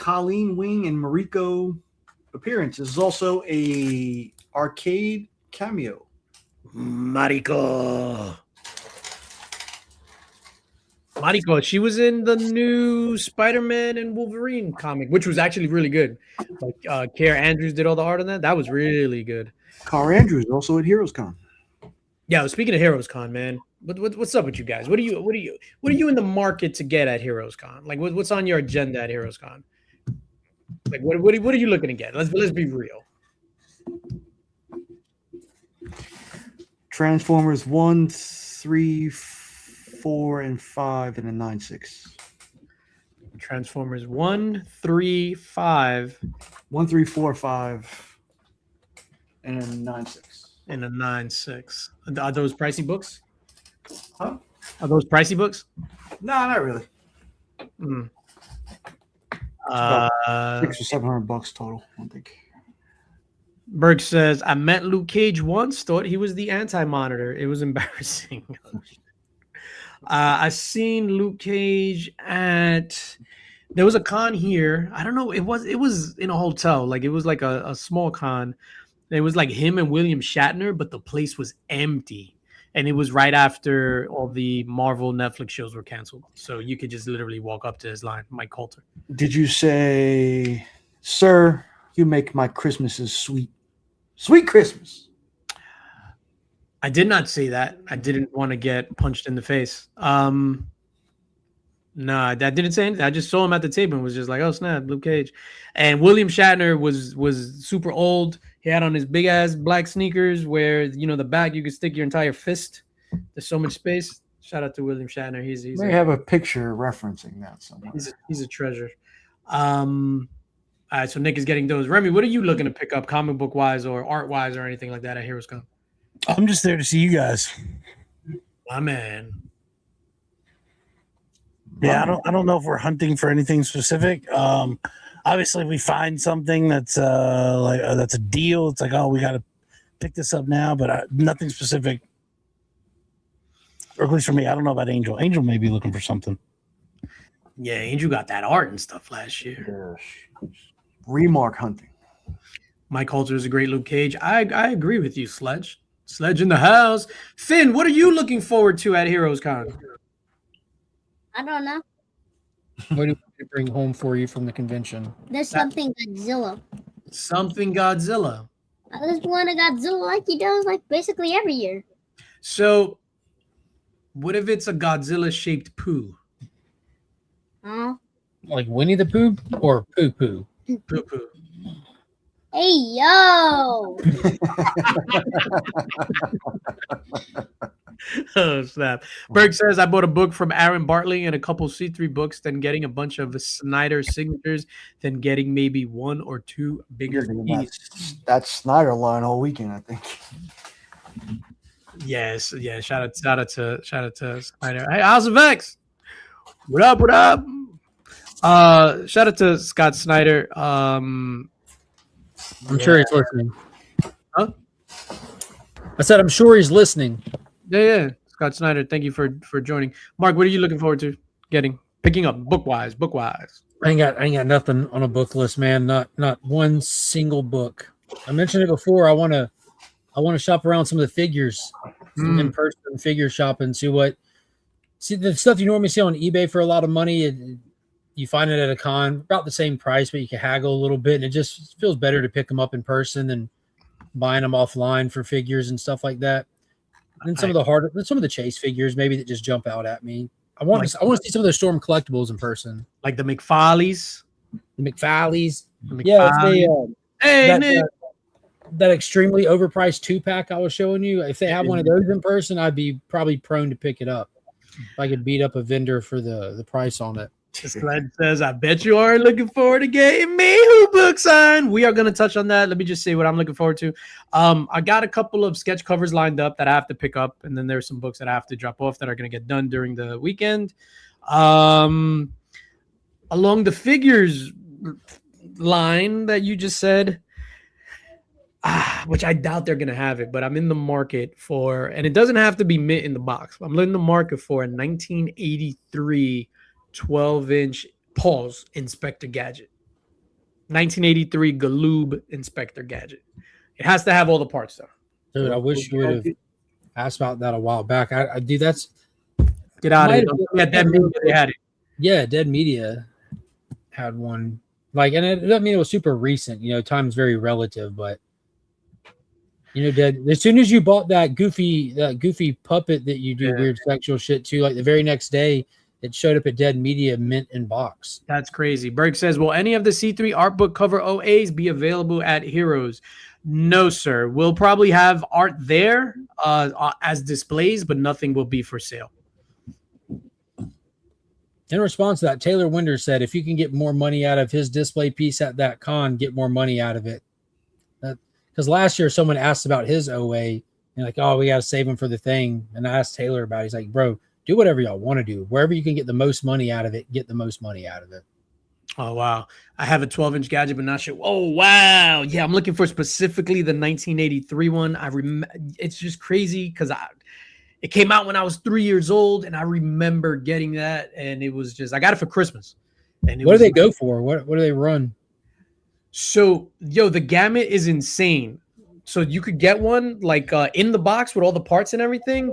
Wing, and Mariko appearance. This is also a arcade cameo. Mariko, she was in the new Spider-Man and Wolverine comic, which was actually really good. Like Kara Andrews did all the art on that. That was really good. Kara Andrews also at Heroes Con. Yeah, speaking of Heroes Con, man, what's up with you guys? What are you in the market to get at Heroes Con? Like, what's on your agenda at Heroes Con? Like, what are you looking to get? Let's be real. Transformers 1, 3, 4, and 5, and a 9.6. Transformers 1, 3, 5. 1, 3, 4, 5, and a 9.6. And a 9.6. Are those pricey books? Huh? Are those pricey books? No, not really. Mm. About $600 or $700 total, I think. Berg says, I met Luke Cage once, thought he was the anti-monitor. It was embarrassing. I seen Luke Cage there was a con here. I don't know. It was in a hotel. Like it was like a small con. It was like him and William Shatner, but the place was empty. And it was right after all the Marvel Netflix shows were canceled. So you could just literally walk up to his line, Mike Coulter. Did you say, sir, you make my Christmases sweet? Sweet Christmas. I did not say that. I didn't want to get punched in the face. No, I didn't say anything. I just saw him at the table and was just like, oh, snap, Luke Cage. And William Shatner was super old. He had on his big ass black sneakers where, the back you could stick your entire fist. There's so much space. Shout out to William Shatner. He's may have a picture referencing that somewhere. He's a treasure. All right, so Nick is getting those. Remy, what are you looking to pick up comic book wise or art wise or anything like that at Heroes Con? I'm just there to see you guys. My man. Yeah, I don't know if we're hunting for anything specific. Obviously, we find something that's that's a deal. It's like, oh, we got to pick this up now, but nothing specific. Or at least for me, I don't know about Angel. Angel may be looking for something. Yeah, Angel got that art and stuff last year. Remark hunting. Mike Coulter is a great Luke Cage. I agree with you, Sledge. Sledge in the house. Finn, what are you looking forward to at Heroes Con? I don't know. What do we bring home for you from the convention? There's something Godzilla. Something Godzilla. I just want a Godzilla like he does, like basically every year. So, what if it's a Godzilla-shaped poo? Huh? Like Winnie the Pooh or Poo Poo? Poo poo. Hey, yo! Oh, snap. Berg says, I bought a book from Aaron Bartley and a couple C3 books, then getting a bunch of Snyder signatures, then getting maybe one or two bigger keys. That Snyder line all weekend, I think. Yes, yeah. Shout out to Snyder. Hey, House of X. What up? What up? Shout out to Scott Snyder. I'm sure he's listening. Huh? I said I'm sure he's listening. Yeah. Scott Snyder, thank you for joining. Mark, what are you looking forward to picking up book wise? I ain't got nothing on a book list, man. Not one single book. I mentioned it before. I want to shop around some of the figures, some in-person figure shop, and see the stuff you normally see on eBay for a lot of money. You find it at a con about the same price, but you can haggle a little bit, and it just feels better to pick them up in person than buying them offline for figures and stuff like that. And then some of the chase figures maybe that just jump out at me. I want to see some of the Storm collectibles in person, like the McFarlane's. Yeah, if Nick. that extremely overpriced 2-pack I was showing you. If they have one of those in person, I'd be probably prone to pick it up. If I could beat up a vendor for the price on it. Sled says, I bet you are looking forward to getting Mayhew book signed. We are going to touch on that. Let me just say what I'm looking forward to. I got a couple of sketch covers lined up that I have to pick up, and then there's some books that I have to drop off that are going to get done during the weekend. Along the figures line that you just said, which I doubt they're going to have it, but I'm in the market for, and it doesn't have to be mint in the box. I'm in the market for a 1983 12-inch pause Inspector Gadget. 1983 Galoob Inspector Gadget. It has to have all the parts though. Dude, I wish you would have asked about that a while back. I do. That's get out of it. Yeah, Dead Media, they had it. Yeah, Dead Media had one. Like, and it doesn't mean it was super recent. You know, time's very relative, but you know, Dead. As soon as you bought that goofy puppet that you do weird sexual shit to, like the very next day, it showed up at Dead Media mint in box. That's crazy. Berg says, will any of the C3 art book cover OAs be available at Heroes? No, sir. We'll probably have art there as displays, but nothing will be for sale. In response to that, Taylor Winder said, if you can get more money out of his display piece at that con, get more money out of it. Because last year someone asked about his OA, and like, oh, we got to save him for the thing. And I asked Taylor about it. He's like, bro, do whatever y'all want to do. Wherever you can get the most money out of it, get the most money out of it. Oh, wow. I have a 12-inch gadget, but not sure. Oh, wow. Yeah, I'm looking for specifically the 1983 one. It's just crazy because it came out when I was 3 years old, and I remember getting that, and it was just, I got it for Christmas. And what do they go for? What do they run? So, the gamut is insane. So you could get one like in the box with all the parts and everything.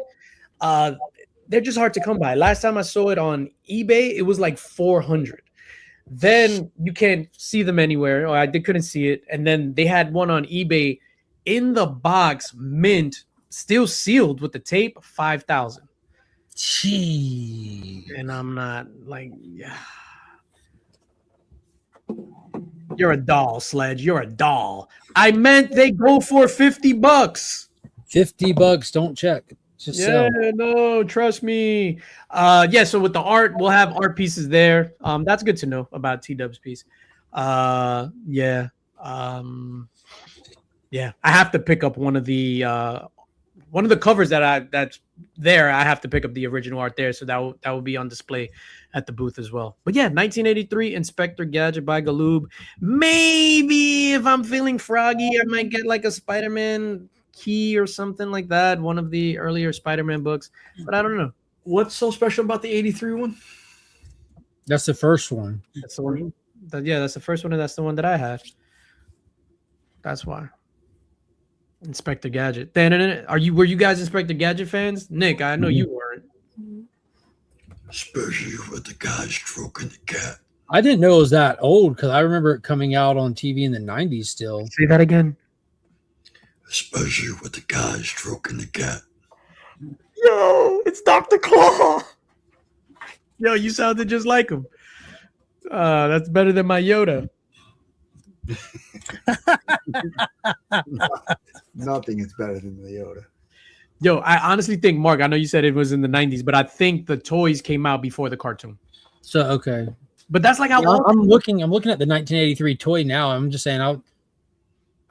They're just hard to come by. Last time I saw it on eBay, it was like $400. Then you can't see them anywhere. Or I couldn't see it. And then they had one on eBay in the box, mint, still sealed with the tape, $5,000. Gee. And I'm not like, yeah. You're a doll, Sledge. You're a doll. I meant they go for $50. $50. Don't check. Just sell. No, trust me. So with the art, we'll have art pieces there. That's good to know about T-Dub's piece. I have to pick up one of the covers that's there. I have to pick up the original art there, so that will be on display at the booth as well. But yeah, 1983 Inspector Gadget by Galoob. Maybe if I'm feeling froggy, I might get like a Spider-Man key or something like that, one of the earlier Spider-Man books, but I don't know. What's so special about the 83 one? That's the first one. That's the one. That's the first one, and that's the one that I had. That's why. Inspector Gadget. Were you guys Inspector Gadget fans? Nick, I know you weren't. Especially with the guy stroking the cat. I didn't know it was that old because I remember it coming out on TV in the 90s still. Say that again. Especially with the guy stroking the cat. Yo, it's Dr. Claw. Yo, you sounded just like him. That's better than my Yoda. Nothing is better than the Yoda. Yo, I honestly think, Mark, I know you said it was in the 90s, but I think the toys came out before the cartoon. So, okay. But that's like how I'm looking at the 1983 toy now. I'm just saying,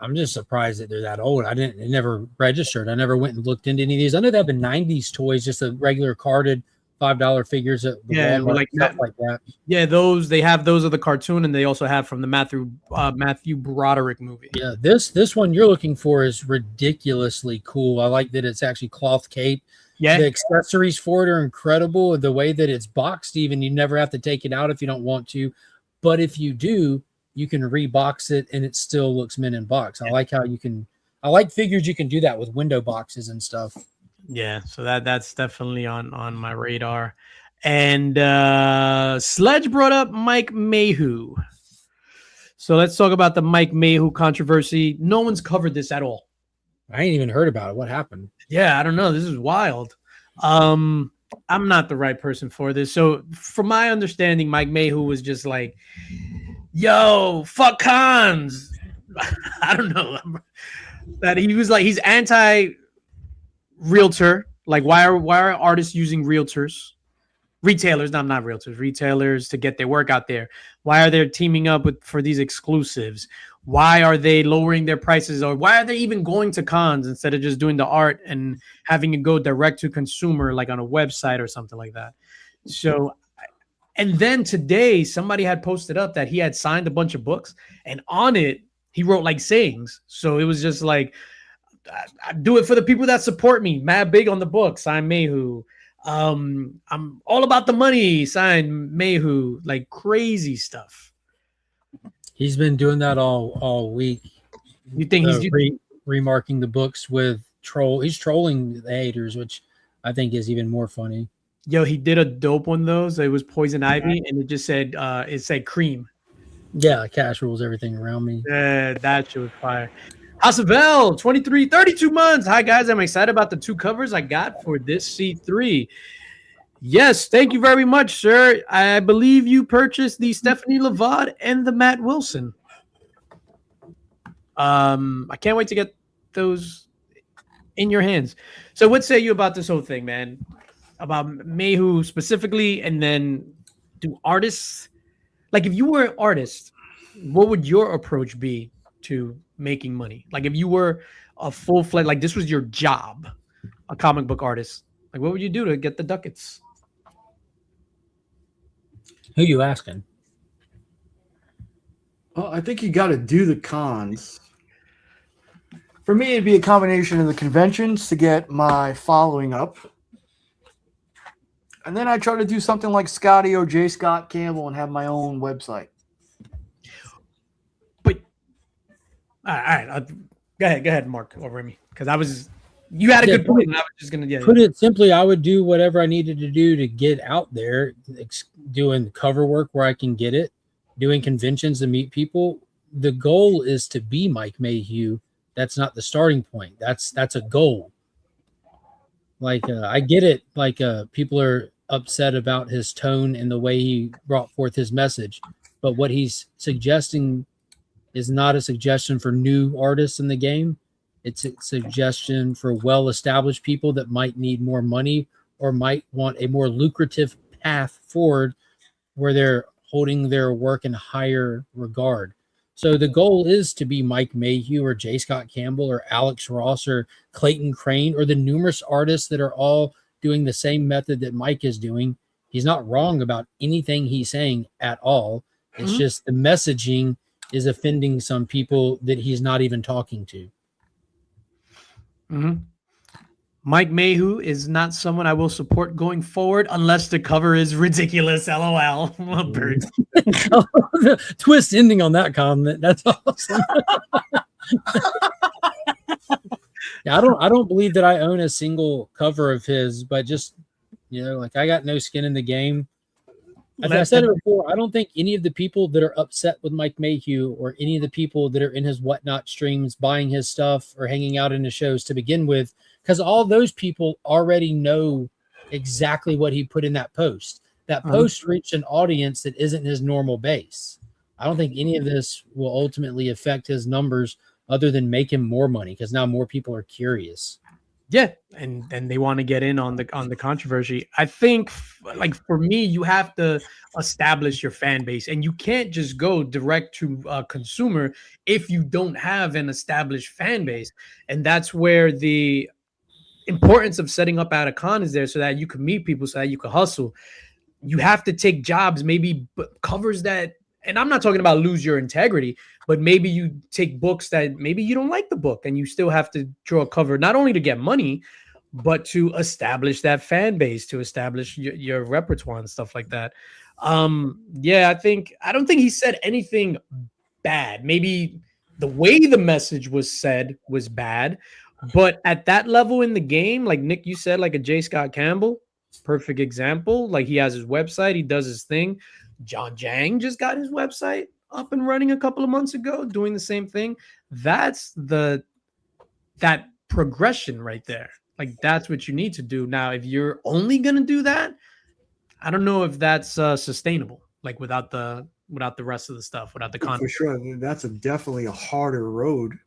I'm just surprised that they're that old. It never registered. I never went and looked into any of these. I know they have the 90s toys, just the regular carded $5 figures at the Walmart, like stuff like that. Yeah, they have those of the cartoon, and they also have from the Matthew Broderick movie. Yeah, this one you're looking for is ridiculously cool. I like that it's actually cloth cape. Yeah, the accessories for it are incredible. The way that it's boxed, even you never have to take it out if you don't want to, but if you do, you can rebox it and it still looks mint in box. I like how I like figures you can do that with window boxes and stuff. Yeah, so that's definitely on my radar. And Sledge brought up Mike Mayhew. So let's talk about the Mike Mayhew controversy. No one's covered this at all. I ain't even heard about it. What happened? Yeah, I don't know. This is wild. I'm not the right person for this. So from my understanding, Mike Mayhew was just like, yo, fuck cons. I don't know. That he was like, he's anti-realtor. Like, why are artists using realtors? retailers, not realtors, retailers to get their work out there? Why are they teaming up for these exclusives? Why are they lowering their prices, or why are they even going to cons instead of just doing the art and having it go direct to consumer, like on a website or something like that? So, and then today somebody had posted up that he had signed a bunch of books, and on it he wrote like sayings. So it was just like, I do it for the people that support me. Mad big on the book. Sign Mayhew. I'm all about the money. Sign Mayhew. Like crazy stuff. He's been doing that all week. You think he's remarking the books with troll? He's trolling the haters, which I think is even more funny. Yo, he did a dope one though. So it was Poison Ivy, and it just said cream. Yeah, cash rules everything around me. Yeah, that shit was fire. House of L, 32 months. Hi guys, I'm excited about the 2 covers I got for this C3. Yes, thank you very much, sir. I believe you purchased the Stephanie Lavad and the Matt Wilson. I can't wait to get those in your hands. So what say you about this whole thing, man? About Mayhew specifically, and then do artists, like if you were an artist, what would your approach be to making money? Like if you were a full-fledged, like this was your job, a comic book artist, like what would you do to get the ducats? Who you asking? Well, I think you got to do the cons. For me, it'd be a combination of the conventions to get my following up. And then I try to do something like Scotty or J. Scott Campbell and have my own website. But all right, go ahead, Mark or Remy, because you had a good point, and I was just gonna put it simply. I would do whatever I needed to do to get out there, doing cover work where I can get it, doing conventions to meet people. The goal is to be Mike Mayhew. That's not the starting point. That's a goal. Like I get it. Like people are upset about his tone and the way he brought forth his message, but what he's suggesting is not a suggestion for new artists in the game. It's a suggestion for well-established people that might need more money or might want a more lucrative path forward where they're holding their work in higher regard. So the goal is to be Mike Mayhew or J. Scott Campbell or Alex Ross or Clayton Crane or the numerous artists that are all doing the same method that Mike is doing. He's not wrong about anything he's saying at all. It's just the messaging is offending some people that he's not even talking to. Mike Mayhew is not someone I will support going forward unless the cover is ridiculous. LOL. Birds. The twist ending on that comment. That's awesome. Yeah, I don't believe that I own a single cover of his, but just like I got no skin in the game. I said it before. I don't think any of the people that are upset with Mike Mayhew or any of the people that are in his whatnot streams buying his stuff or hanging out in his shows to begin with, because all those people already know exactly what he put in that post. That post reached an audience that isn't his normal base. I don't think any of this will ultimately affect his numbers other than make him more money, because now more people are curious. Yeah, and they want to get in on the controversy. I think, like for me, you have to establish your fan base, and you can't just go direct to consumer if you don't have an established fan base. And that's where the importance of setting up at a con is there, so that you can meet people, so that you can hustle. You have to take jobs, maybe covers that, and I'm not talking about lose your integrity, but maybe you take books that maybe you don't like the book, and you still have to draw a cover, not only to get money, but to establish that fan base, to establish your repertoire and stuff like that. Yeah, I don't think he said anything bad. Maybe the way the message was said was bad, but at that level in the game, like Nick, you said, like a J. Scott Campbell, perfect example. Like he has his website, he does his thing. John Jang just got his website up and running a couple of months ago, doing the same thing. That's that progression right there. Like that's what you need to do. Now, if you're only gonna do that, I don't know if that's sustainable. Like without the rest of the stuff, without the content. For sure, that's definitely a harder road.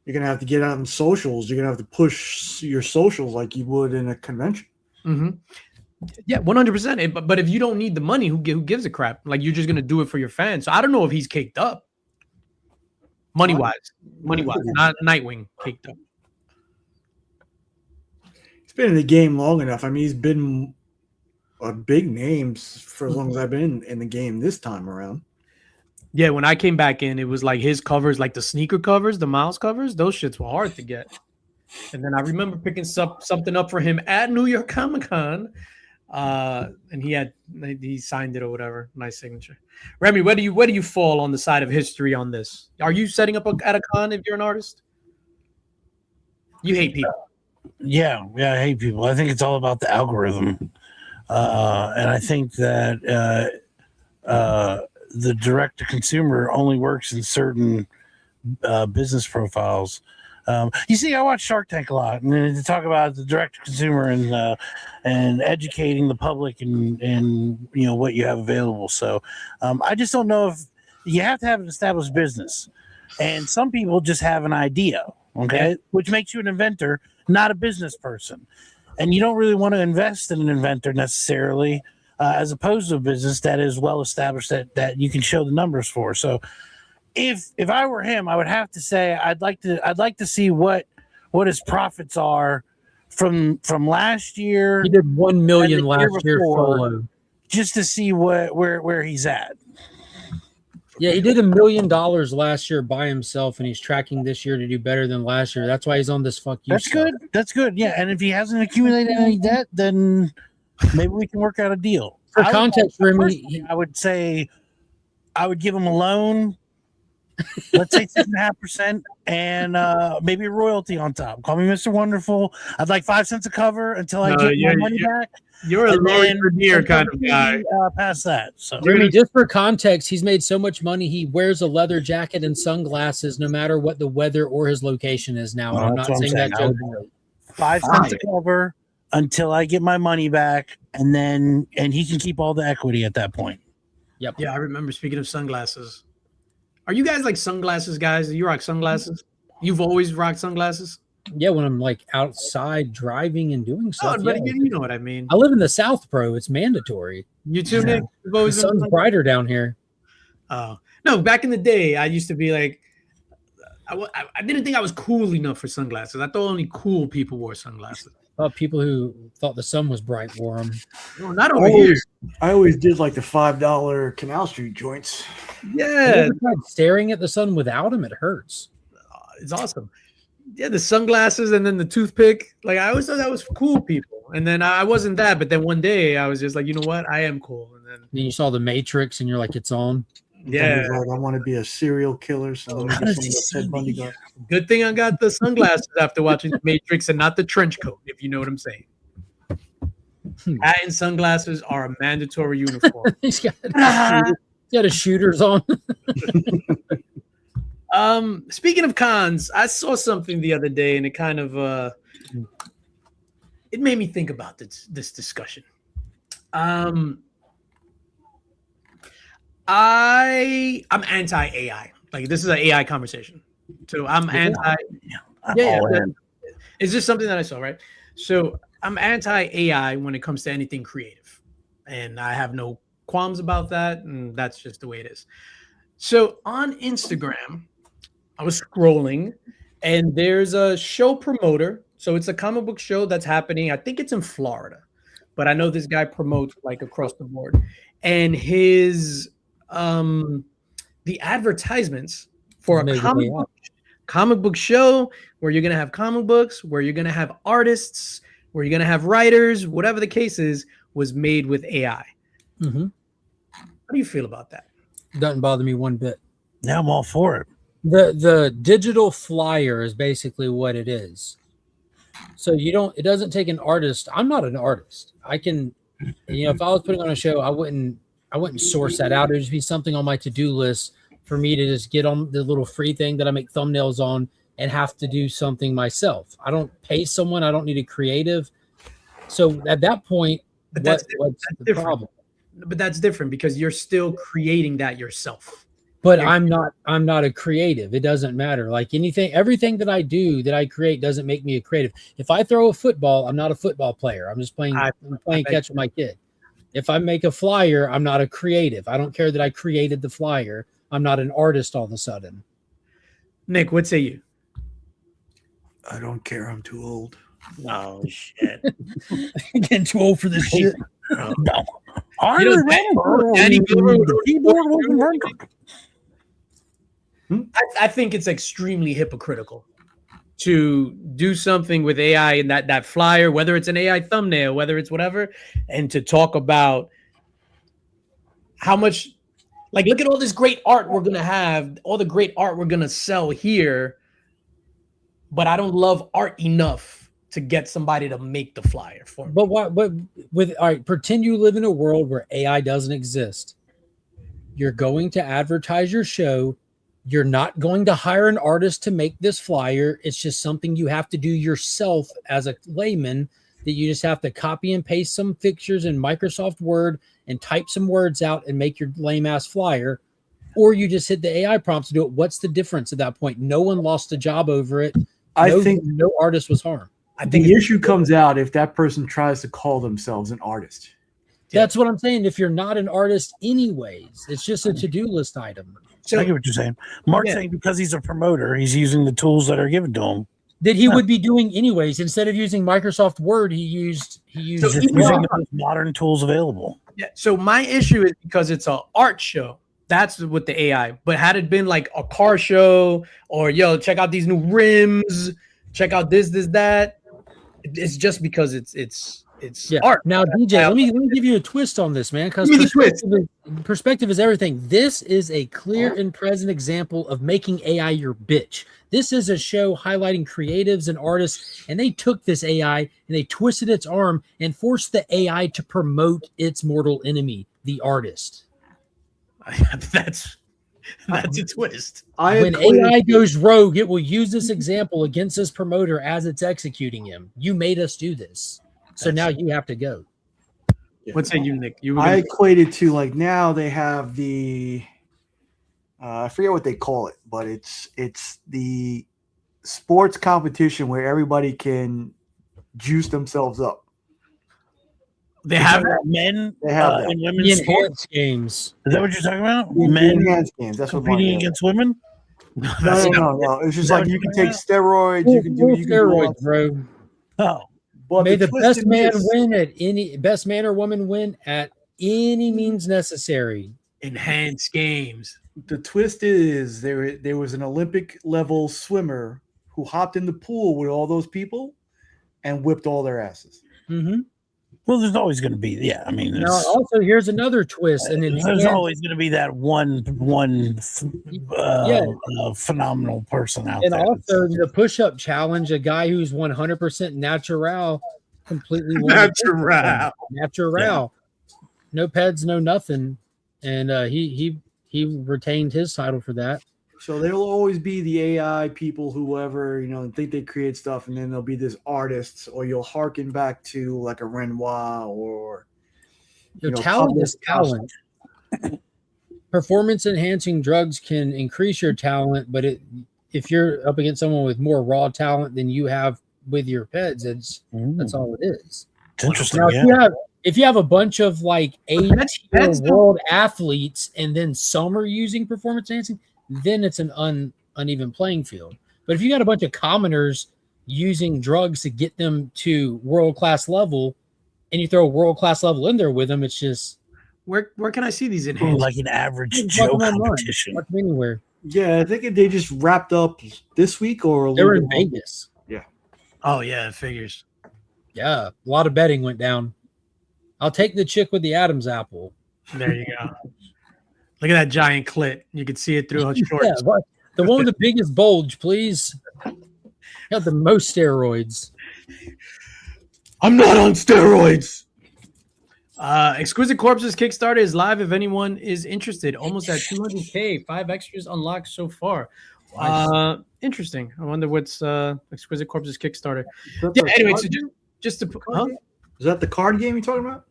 You're gonna have to get out on socials. You're gonna have to push your socials like you would in a convention. Yeah, 100%. But if you don't need the money, who gives a crap? Like, you're just gonna do it for your fans. So I don't know if he's caked up, money wise, not Nightwing caked up. He's been in the game long enough. I mean, he's been a big name for as long as I've been in the game this time around. Yeah, when I came back in, it was like his covers, like the sneaker covers, the Miles covers. Those shits were hard to get. And then I remember picking something up for him at New York Comic Con. And he signed it or whatever. Nice signature. Remy, where do you fall on the side of history on this? Are you setting up at a con if you're an artist? You hate people. Yeah, I hate people. I think it's all about the algorithm. And I think that the direct to consumer only works in certain business profiles. You see, I watch Shark Tank a lot, and they talk about the direct to consumer and educating the public and what you have available. So I just don't know if you have to have an established business, and some people just have an idea, okay, which makes you an inventor, not a business person, and you don't really want to invest in an inventor necessarily, as opposed to a business that is well established that you can show the numbers for. So. If I were him, I would have to say I'd like to see what his profits are from last year. He did 1 million last year solo, just to see where he's at. Yeah, he did $1 million last year by himself, and he's tracking this year to do better than last year. That's why he's on this fuck you. That's stuff. good. That's good. Yeah, and if he hasn't accumulated any debt, then maybe we can work out a deal. For context, Remy, I would say I would give him a loan. Let's say 6.5%, and maybe a royalty on top. Call me Mr. Wonderful. I'd like 5 cents a cover until I get my money back. You're a Lord Rainier kind of guy. Past that, so Remy, just for context, he's made so much money. He wears a leather jacket and sunglasses, no matter what the weather or his location is now. And I'm not saying that jokingly. 5 cents a cover until I get my money back, and he can keep all the equity at that point. Yep. Yeah, I remember. Speaking of sunglasses. Are you guys like sunglasses guys? Do you rock sunglasses? You've always rocked sunglasses? Yeah, when I'm like outside driving and doing stuff. But you know what I mean. I live in the South, bro. It's mandatory. You too, Nick? You've always the sun's brighter down here. Oh, no. Back in the day, I used to be like, I didn't think I was cool enough for sunglasses. I thought only cool people wore sunglasses. People who thought the sun was bright wore them. No, not over here. I always did like the $5 Canal Street joints. Yeah. Staring at the sun without them, it hurts. It's awesome. Yeah, the sunglasses and then the toothpick. Like, I always thought that was cool people. And then I wasn't that. But then one day I was just like, you know what? I am cool. And then you saw the Matrix and you're like, it's on. Yeah. Like, I want to be a serial killer. So let me get some of the Ted Bundy guy. Good thing I got the sunglasses after watching the Matrix and not the trench coat, if you know what I'm saying. Hat and sunglasses are a mandatory uniform. He's got a shooters on. Speaking of cons, I saw something the other day and it kind of it made me think about this discussion. I'm anti-AI. Like, this is an AI conversation. So I'm anti. Yeah. It's just something that I saw, right? So I'm anti-AI when it comes to anything creative. And I have no qualms about that. And that's just the way it is. So on Instagram, I was scrolling and there's a show promoter. So it's a comic book show that's happening. I think it's in Florida, but I know this guy promotes like across the board. And his the advertisements for a comic book show where you're going to have comic books, where you're going to have artists, where you're going to have writers, whatever the case is, was made with AI. Mm-hmm. How do you feel about that? Doesn't bother me one bit. Now I'm all for it. The digital flyer is basically what it is. So it doesn't take an artist. I'm not an artist. I can, if I was putting on a show, I wouldn't source that out. It would just be something on my to-do list for me to just get on the little free thing that I make thumbnails on and have to do something myself. I don't pay someone. I don't need a creative. So at that point, what's the problem? But that's different because you're still creating that yourself. But I'm not a creative. It doesn't matter. Like everything that I do, that I create, doesn't make me a creative. If I throw a football, I'm not a football player. I'm just playing catch with my kid. If I make a flyer, I'm not a creative. I don't care that I created the flyer. I'm not an artist all of a sudden. Nick, what say you? I don't care. I'm too old. Oh shit! Getting too old for this shit. No. I remember the keyboard wasn't working. I think it's extremely hypocritical to do something with AI and that flyer, whether it's an AI thumbnail, whether it's whatever, and to talk about how much, like, look at all this great art we're gonna have, all the great art we're gonna sell here, but I don't love art enough to get somebody to make the flyer for me. But what? But all right, pretend you live in a world where AI doesn't exist. You're going to advertise your show. You're not going to hire an artist to make this flyer. It's just something you have to do yourself as a layman, that you just have to copy and paste some pictures in Microsoft Word and type some words out and make your lame ass flyer. Or you just hit the AI prompts to do it. What's the difference at that point? No one lost a job over it. I think no artist was harmed. I think the issue comes out if that person tries to call themselves an artist. That's what I'm saying. If you're not an artist anyways, it's just a to-do list item. So, I get what you're saying. Mark's saying because he's a promoter, he's using the tools that are given to him. That he would be doing anyways. Instead of using Microsoft Word, he used using the most modern tools available. Yeah. So my issue is because it's an art show. That's with the AI. But had it been like a car show, or check out these new rims, check out this, that. It's just because it's art. Now, DJ, let me give you a twist on this, man, because perspective is everything. This is a clear and present example of making AI your bitch. This is a show highlighting creatives and artists, and they took this AI and they twisted its arm and forced the AI to promote its mortal enemy, the artist. That's a twist. When AI goes rogue, it will use this example against this promoter as it's executing him. You made us do this. So now you have to go. What's that, you, Nick? I equated to, like, now they have the I forget what they call it, but it's the sports competition where everybody can juice themselves up. They have men they have in women's sports games. Is that what you're talking about? Men enhanced games. That's what competing against women. No. It's just like you can take steroids. You can do steroids, bro. Oh. But may the best man win at best man or woman win at any means necessary. Enhanced games. The twist is there was an Olympic level swimmer who hopped in the pool with all those people and whipped all their asses. Mm-hmm. Well, there's always going to be, I mean, now also here's another twist, and there's always going to be that one phenomenal person out there. And also the push-up challenge, a guy who's 100% natural, completely natural, no peds, no nothing, and he retained his title for that. So there will always be the AI people, whoever, think they create stuff, and then there'll be this artists, or you'll hearken back to like a Renoir or talent is talent. Performance enhancing drugs can increase your talent, but if you're up against someone with more raw talent than you have with your peds, that's all it is. It's interesting. Now, if you have a bunch of like world athletes and then some are using performance enhancing, then it's an uneven playing field. But if you got a bunch of commoners using drugs to get them to world-class level, and you throw a world-class level in there with them, it's just where can I see these enhancements? Like an average Joe competition. Anywhere. Yeah, I think they just wrapped up this week or they were in Vegas. Yeah. Oh yeah, it figures. Yeah, a lot of betting went down. I'll take the chick with the Adam's apple. There you go. Look at that giant clit. You can see it through her shorts. Yeah, the one with the biggest bulge, please. Got the most steroids. I'm not on steroids. Exquisite Corpses Kickstarter is live if anyone is interested. Almost at 200K. 5 extras unlocked so far. Interesting. I wonder what's Exquisite Corpses Kickstarter. Yeah, anyway, so just to put. Is that the card game you're talking about?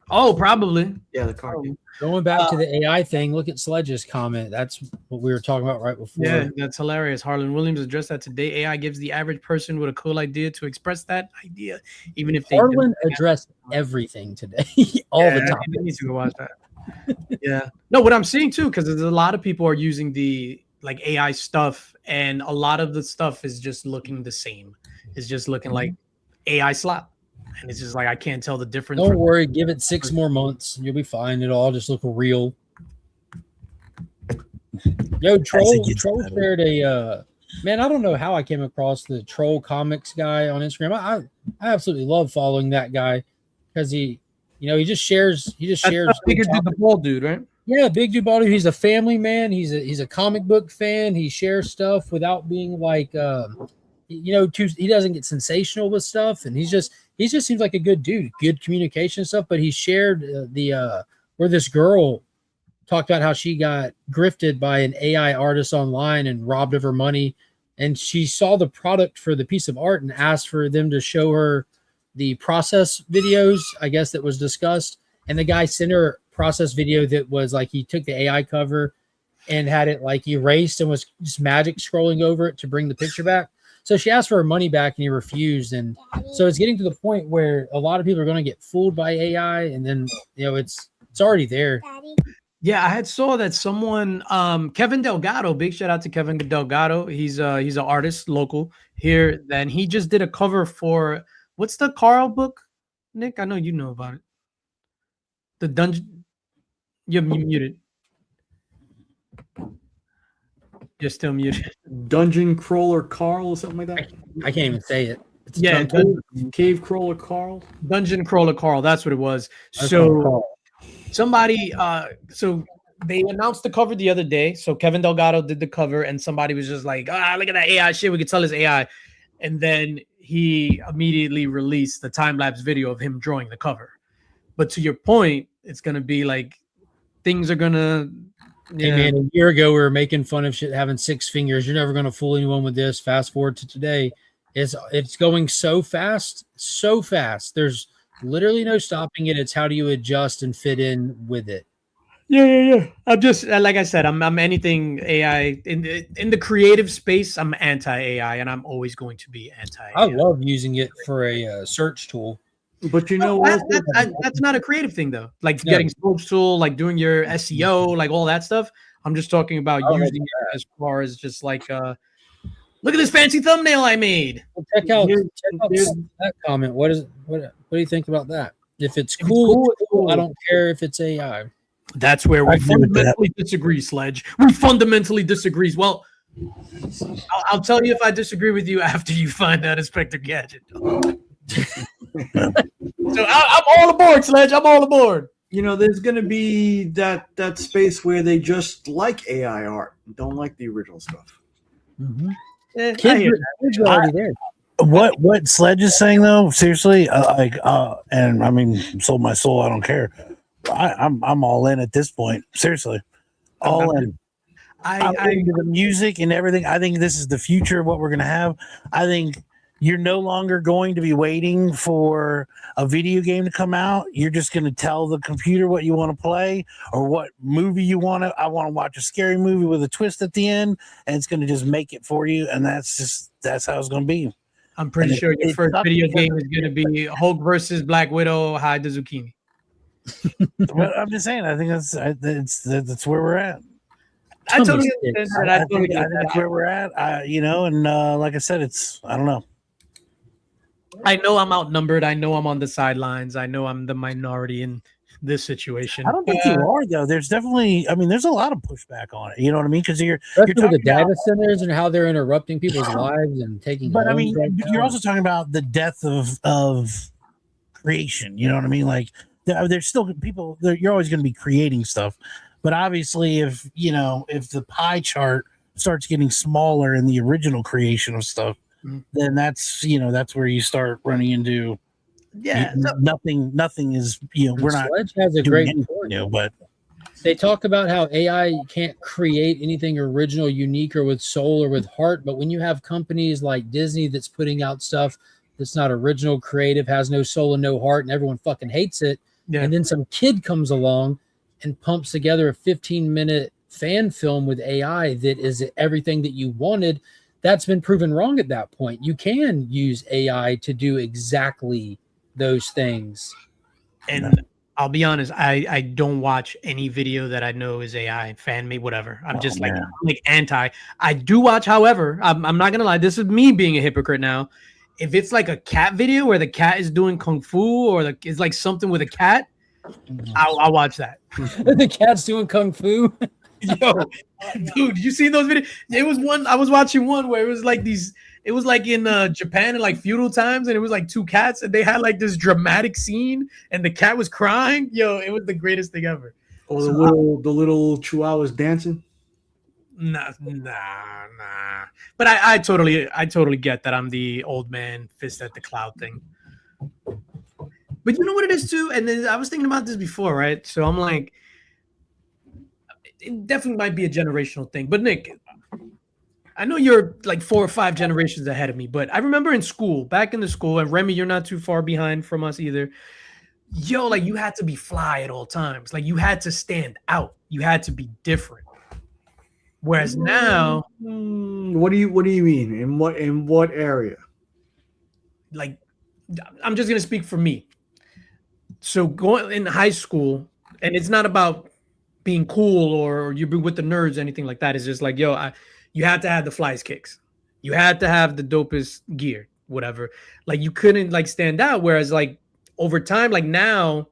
Oh, probably. Yeah, the card game. Going back to the AI thing, look at Sledge's comment. That's what we were talking about right before. Yeah, that's hilarious. Harlan Williams addressed that today. AI gives the average person with a cool idea to express that idea, even if they Harlan don't. addressed everything today, all the time. I need to go watch that. Yeah. No, what I'm seeing too, because there's a lot of people are using the like AI stuff, and a lot of the stuff is just looking the same. It's just looking like AI slop. And it's just like I can't tell the difference. Don't worry, give it 6 more months, and you'll be fine. It'll all just look real. Yo, Troll shared a man. I don't know how I came across the Troll Comics guy on Instagram. I absolutely love following that guy because he just shares. He just shares. Bigger dude, the bald dude, right? Yeah, big dude, bald dude. He's a family man. He's a comic book fan. He shares stuff without being like he doesn't get sensational with stuff, and he just seems like a good dude, good communication stuff. But he shared where this girl talked about how she got grifted by an AI artist online and robbed of her money, and she saw the product for the piece of art and asked for them to show her the process videos, I guess, that was discussed. And the guy sent her a process video that was like he took the AI cover and had it like erased and was just magic scrolling over it to bring the picture back. So she asked for her money back and he refused. And so it's getting to the point where a lot of people are going to get fooled by AI, and then it's already there. Yeah, I had saw that someone, Kevin Delgado, big shout out to Kevin Delgado. He's an artist local here. Then he just did a cover for what's the Carl book, Nick? I know you know about it. The dungeon. You're muted. You're still muted. Dungeon Crawler Carl or something like that. I can't even say it. It's Cave Crawler Carl. Dungeon Crawler Carl. That's what it was. So somebody, so they announced the cover the other day. So Kevin Delgado did the cover, and somebody was just like, look at that AI shit. We could tell it's AI. And then he immediately released the time-lapse video of him drawing the cover. But to your point, it's going to be like things are going to. Hey man, a year ago we were making fun of shit having 6 fingers. You're never going to fool anyone with this. Fast forward to today. It's going so fast. There's literally no stopping it. It's how do you adjust and fit in with it. Yeah. I'm just like I said, I'm anything AI in the creative space. I'm anti-AI, and I'm always going to be anti-AI. I love using it for a search tool. But you know that's not a creative thing though. Like getting search tool, like doing your SEO, like all that stuff. I'm just talking about using it as far as just like look at this fancy thumbnail I made. Well, check out that comment. What do you think about that? If it's cool, I don't care if it's AI. That's where we fundamentally disagree, Sledge. We fundamentally disagree. Well, I'll tell you if I disagree with you after you find out Inspector Gadget. So I'm all aboard, Sledge. I'm all aboard. There's going to be that space where they just like AI art, don't like the original stuff. Mm-hmm. Kids are already there. What Sledge is saying though, seriously, and I mean, sold my soul. I don't care. I'm all in at this point. Seriously, all in. I'm into the music and everything. I think this is the future of what we're going to have. I think you're no longer going to be waiting for a video game to come out. You're just going to tell the computer what you want to play or what movie you want to. I want to watch a scary movie with a twist at the end, and it's going to just make it for you. And that's how it's going to be. I'm pretty sure your first video game is going to be Hulk versus Black Widow, hide the zucchini. I'm just saying. I think that's where we're at. I totally understand that. I think that's where we're at. And like I said, I don't know. I know I'm outnumbered. I know I'm on the sidelines. I know I'm the minority in this situation. I don't think you are, though. There's definitely, there's a lot of pushback on it. You know what I mean? Because you're talking about the data centers and how they're interrupting people's lives and taking. But you're also talking about the death of creation. You know what I mean? Like there's still people. You're always going to be creating stuff, but obviously, if the pie chart starts getting smaller in the original creation of stuff, then that's where you start running into nothing is we're not. Sledge has a great point, but they talk about how AI can't create anything original, unique, or with soul or with heart. But when you have companies like Disney that's putting out stuff that's not original, creative, has no soul and no heart, and everyone fucking hates it, Yeah. And then some kid comes along and pumps together a 15-minute fan film with AI that is everything that you wanted. That's been proven wrong at that point. You can use AI to do exactly those things. And I'll be honest, I don't watch any video that I know is AI, fan made, whatever. I'm just like, I'm like anti. I do watch, however, I'm not gonna lie, this is me being a hypocrite now. If it's like a cat video where the cat is doing kung fu or it's like something with a cat, I'll watch that. The cat's doing kung fu. Yo, dude, you seen those videos? It was one I was watching one where it was like these. It was like in Japan in like feudal times, and it was like two cats, and they had like this dramatic scene, and the cat was crying. Yo, it was the greatest thing ever. Oh, the little chihuahuas dancing. Nah. But I totally get that I'm the old man fist at the cloud thing. But you know what it is too, and then I was thinking about this before, right? So I'm like, it definitely might be a generational thing. But Nick, I know you're like 4 or 5 generations ahead of me, but I remember in school, back in the school, and Remy, you're not too far behind from us either. Yo, like you had to be fly at all times. Like you had to stand out. You had to be different. Whereas now, what do you mean? In what area? Like, I'm just gonna speak for me. So going in high school, and it's not about being cool or you be with the nerds, anything like that. It's just like, yo, you had to have the flies kicks. You had to have the dopest gear, whatever. Like you couldn't like stand out. Whereas like over time, like now,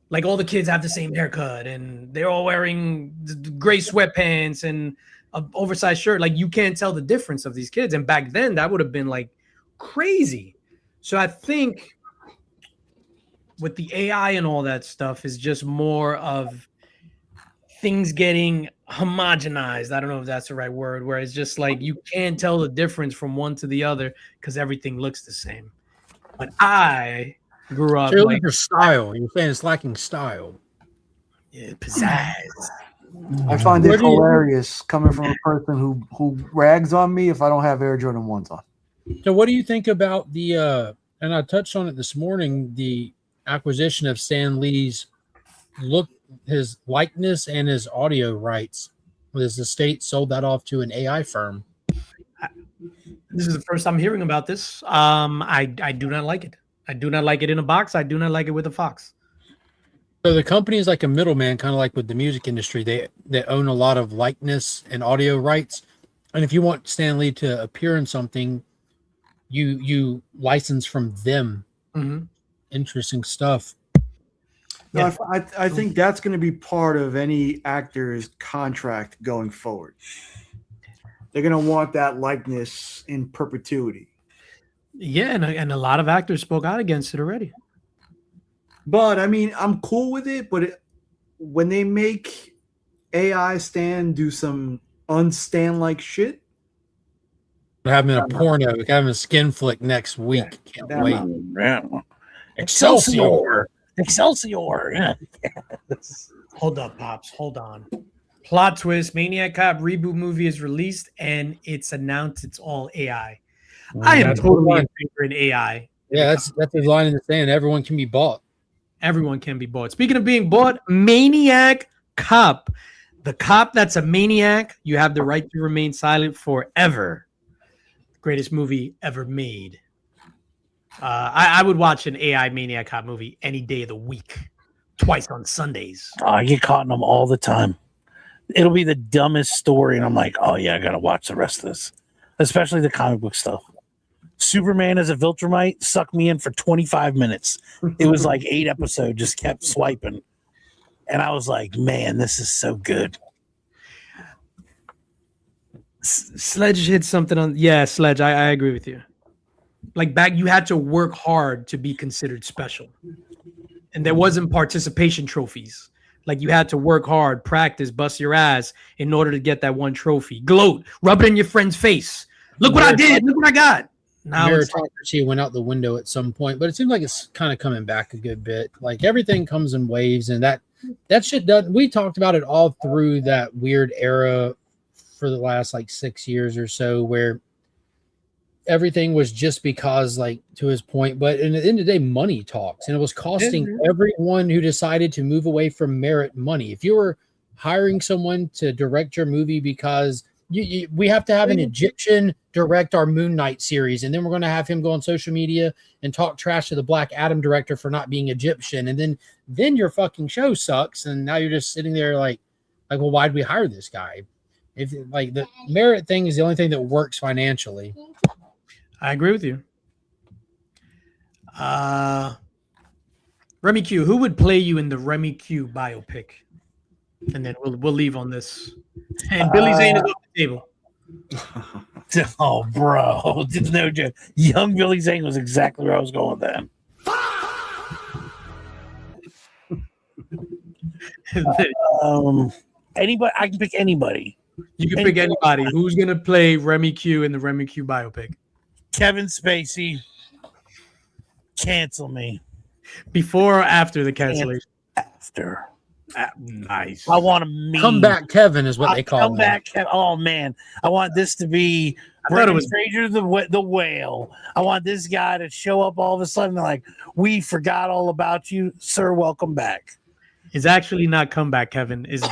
like all the kids have the same haircut and they're all wearing gray sweatpants and an oversized shirt. Like you can't tell the difference of these kids. And back then that would have been like crazy. So I think with the AI and all that stuff is just more of things getting homogenized. I don't know if that's the right word, where it's just like you can't tell the difference from one to the other because everything looks the same. But I grew up So like your style. You're saying it's lacking style. Yeah, pizzazz. I find it hilarious coming from a person who rags on me if I don't have Air Jordan 1s on. So what do you think about the and I touched on it this morning, the acquisition of Stan Lee's his likeness and his audio rights? His estate sold that off to an AI firm. This is the first time hearing about this. I do not like it. I do not like it in a box. I do not like it with a fox. So the company is like a middleman, kind of like with the music industry. They own a lot of likeness and audio rights. And if you want Stan Lee to appear in something, you license from them. Mm-hmm. Interesting stuff. No, I think that's going to be part of any actor's contract going forward. They're going to want that likeness in perpetuity. Yeah, and a lot of actors spoke out against it already. But I mean, I'm cool with it. But when they make AI Stan do some un-Stan-like shit, We're having a porno. We're having a skin flick next week. Yeah, Can't wait. Yeah. Excelsior. Excelsior. Yeah. Hold up, Pops. Hold on. Plot twist: Maniac Cop reboot movie is released, and it's announced it's all AI. I am totally in favor in AI. Yeah, that's the line in the sand. Everyone can be bought. Everyone can be bought. Speaking of being bought, Maniac Cop. The cop that's a maniac, you have the right to remain silent forever. Greatest movie ever made. I would watch an AI Maniac Cop movie any day of the week, twice on Sundays. I get caught in them all the time. It'll be the dumbest story, and I'm like, oh yeah, I gotta watch the rest of this, especially the comic book stuff. Superman as a Viltrumite sucked me in for 25 minutes. It was like 8 episodes, just kept swiping. And I was like, man, this is so good. Sledge hit something on. Yeah, Sledge, I agree with you. Like back, you had to work hard to be considered special. And there wasn't participation trophies. Like you had to work hard, practice, bust your ass in order to get that one trophy. Gloat, rub it in your friend's face. Look what I did. Look what I got. Now meritocracy went out the window at some point, but it seems like it's kind of coming back a good bit. Like everything comes in waves, and that shit does. We talked about it all through that weird era for the last like 6 years or so, where everything was just because, like, to his point, but at the end of the day, money talks, and it was costing everyone who decided to move away from merit money. If you were hiring someone to direct your movie because we have to have an Egyptian direct our Moon Knight series, and then we're going to have him go on social media and talk trash to the Black Adam director for not being Egyptian, and then your fucking show sucks, and now you're just sitting there like, well, why'd we hire this guy? If like the merit thing is the only thing that works financially. I agree with you. Remy Q, who would play you in the Remy Q biopic? And then we'll leave on this. And Billy Zane is off the table. Oh, bro. No joke. Young Billy Zane was exactly where I was going then. Anybody, I can pick anybody. You can pick anybody. Who's gonna play Remy Q in the Remy Q biopic? Kevin Spacey. Cancel me. Before or after the cancellation? After. Nice. I want to meet. Comeback Kevin is what they call him. Comeback Kevin. Oh man, I want this to be. I thought it was Stranger the Whale. I want this guy to show up all of a sudden like, we forgot all about you, sir. Welcome back. It's actually not comeback Kevin. It's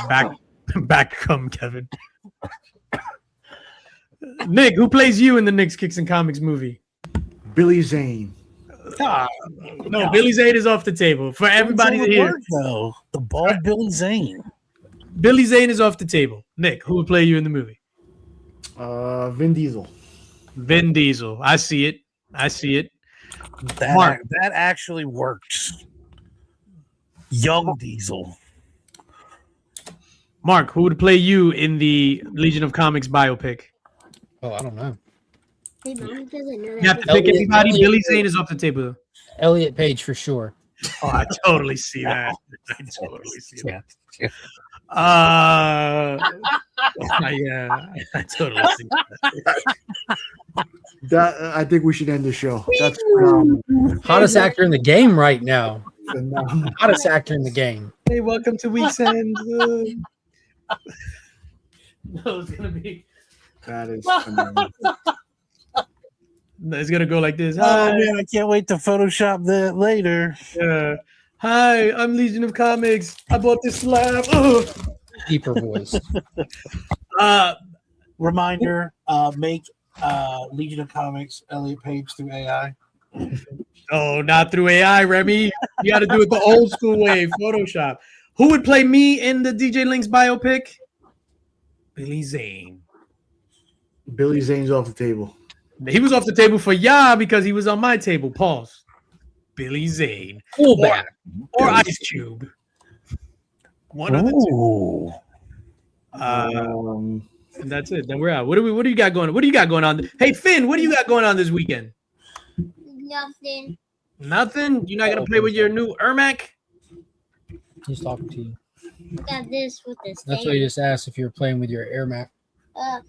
back come Kevin. Nick, who plays you in the Nick's Kicks and Comics movie? Billy Zane. No, Billy Zane is off the table for everybody here. Though the bald Billy Zane. Billy Zane is off the table. Nick, who would play you in the movie? Vin Diesel. Vin Diesel. I see it. That actually works. Young Diesel. Mark, who would play you in the Legion of Comics biopic? Oh, I don't know. Hey, Mom doesn't know that. You have to pick anybody. Billy Zane is off the table. Elliot Page for sure. Oh, I totally see that. I totally see that. Yeah, I totally see that. I think we should end the show. That's phenomenal. Hottest actor in the game right now. Hottest actor in the game. Hey, welcome to Week's End. No, it's gonna be. That is phenomenal. It's gonna go like this. Oh man, I can't wait to Photoshop that later. Hi, I'm Legion of Comics. I bought this slab. Deeper voice. Reminder: make Legion of Comics Elliot Page through AI. Oh, not through AI, Remy. You got to do it the old school way, Photoshop. Who would play me in the DJ Links biopic? Billy Zane. Billy Zane's off the table. He was off the table for because he was on my table. Pause. Billy Zane. Fullback. Or Ice Cube. One of the two. And that's it. Then we're out. What do you got going on? What do you got going on? Hey, Finn, what do you got going on this weekend? Nothing. Nothing? You're not going to play with your new Ermac? He's talking to you. I got this with this. That's what he just asked if you were playing with your Air Mac. Not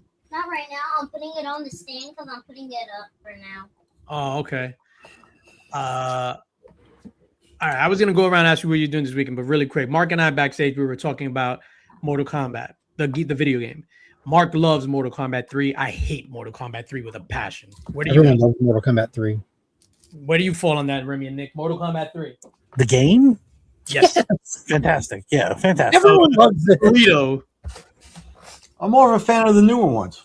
right now. I'm putting it on the stand because I'm putting it up for now. Oh, okay. All right. I was going to go around and ask you what you're doing this weekend, but really quick. Mark and I backstage, we were talking about Mortal Kombat, the video game. Mark loves Mortal Kombat 3. I hate Mortal Kombat 3 with a passion. Everyone loves Mortal Kombat 3. Where do you fall on that, Remy and Nick? Mortal Kombat 3. The game? Yes. Fantastic. Yeah, fantastic. Everyone loves it. Burrito. I'm more of a fan of the newer ones.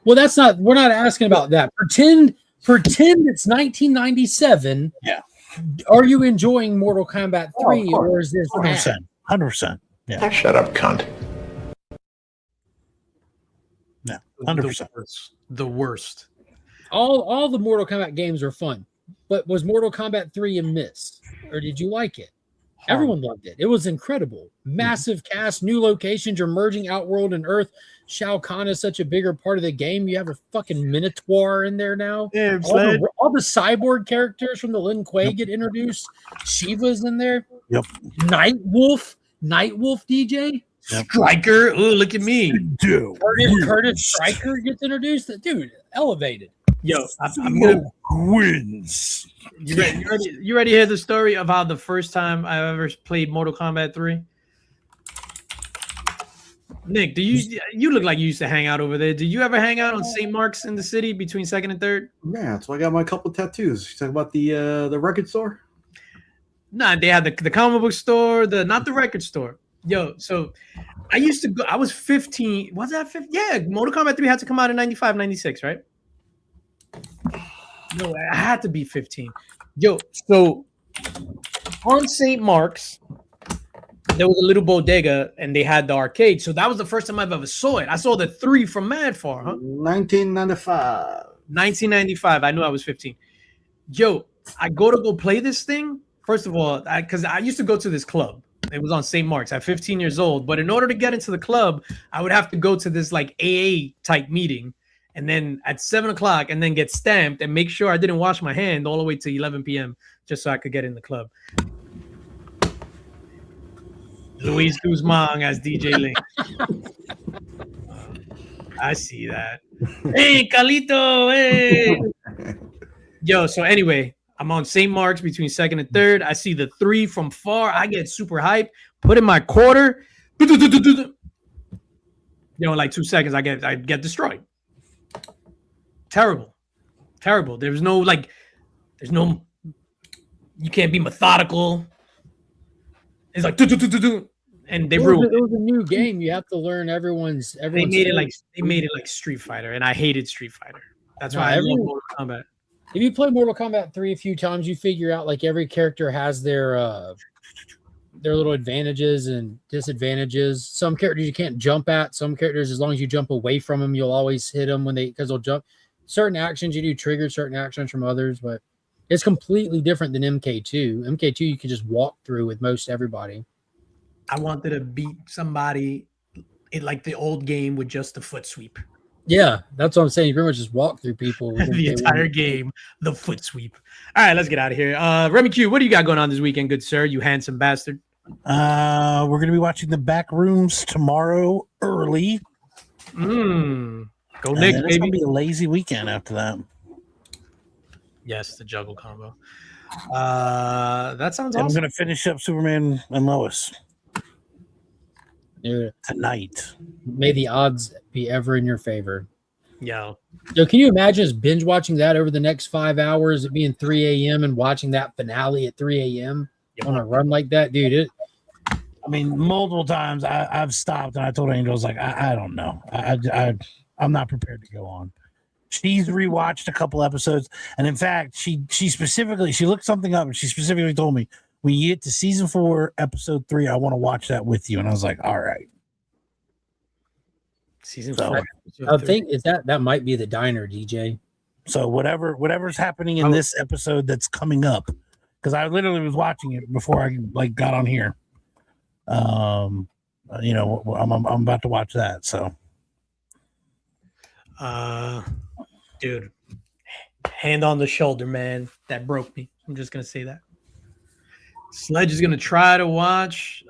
Well, we're not asking about that. Pretend it's 1997. Yeah. Are you enjoying Mortal Kombat 3 or is this 100%? 100%. Yeah. Shut up, cunt. Yeah. 100%. The worst. All the Mortal Kombat games are fun, but was Mortal Kombat 3 a miss, or did you like it? Everyone loved it. It was incredible. Massive cast, new locations. You're merging Outworld and Earth. Shao Kahn is such a bigger part of the game. You have a fucking Minotaur in there now. Yeah, all the cyborg characters from the Lin Kuei get introduced. Shiva's in there. Yep. Nightwolf DJ. Yep. Striker. Oh, look at me. Dude. Curtis Stryker gets introduced. Dude, elevated. Yo, I'm gonna wins. You ready to hear the story of how the first time I ever played Mortal Kombat 3? Nick, you look like you used to hang out over there? Did you ever hang out on St. Mark's in the city between 2nd and 3rd? Yeah, that's why I got my couple tattoos. You talking about the record store? Nah, they had the comic book store, not the record store. Yo, so I used to go. I was 15. Was that 15? Yeah, Mortal Kombat 3 had to come out in 95, 96, right? No, I had to be 15. Yo, so on St. Mark's, there was a little bodega and they had the arcade. So that was the first time I've ever saw it. I saw the 3 from mad far, huh? 1995. 1995. I knew I was 15. Yo, I go play this thing. First of all, because I used to go to this club. It was on St. Mark's at 15 years old. But in order to get into the club, I would have to go to this like AA type meeting. And then at 7 o'clock and then get stamped and make sure I didn't wash my hand all the way to 11 p.m. just so I could get in the club. Luis Guzman as DJ Link. I see that. Hey, Calito, hey. Yo, so anyway, I'm on St. Mark's between 2nd and 3rd. I see the 3 from far. I get super hyped. Put in my quarter. You know, in like 2 seconds, I get destroyed. Terrible. There's no, you can't be methodical. It's like, and they ruined it. It was a new game. You have to learn everyone's. They made it like Street Fighter, and I hated Street Fighter. That's why I love Mortal Kombat. If you play Mortal Kombat 3 a few times, you figure out like every character has their little advantages and disadvantages. Some characters you can't jump at. Some characters, as long as you jump away from them, you'll always hit them because they'll jump. Certain actions you do trigger certain actions from others, but it's completely different than MK2. MK2 you can just walk through with most everybody. I wanted to beat somebody in like the old game with just the foot sweep. Yeah, that's what I'm saying. You pretty much just walk through people. The entire game, the foot sweep. All right, let's get out of here. Remy Q, what do you got going on this weekend, good sir? You handsome bastard. We're going to be watching The Back Rooms tomorrow early. Go Nick, baby. It's going to be a lazy weekend after that. Yes, the juggle combo. That sounds awesome. I'm going to finish up Superman and Lois. Dude, tonight. May the odds be ever in your favor. Yo, can you imagine us binge watching that over the next 5 hours, it being 3 a.m. and watching that finale at 3 a.m. on a run like that, dude? I mean, multiple times I've stopped and I told Angel, I was like, I don't know. I'm not prepared to go on. She's rewatched a couple episodes, and in fact, she looked something up and she specifically told me, when you get to season 4, episode 3, I want to watch that with you. And I was like, all right. Season 4. I think that might be the diner, DJ. So whatever's happening in this episode that's coming up, because I literally was watching it before I got on here. I'm about to watch that. So, dude, hand on the shoulder, man. That broke me. I'm just gonna say that. Sledge is gonna try to watch.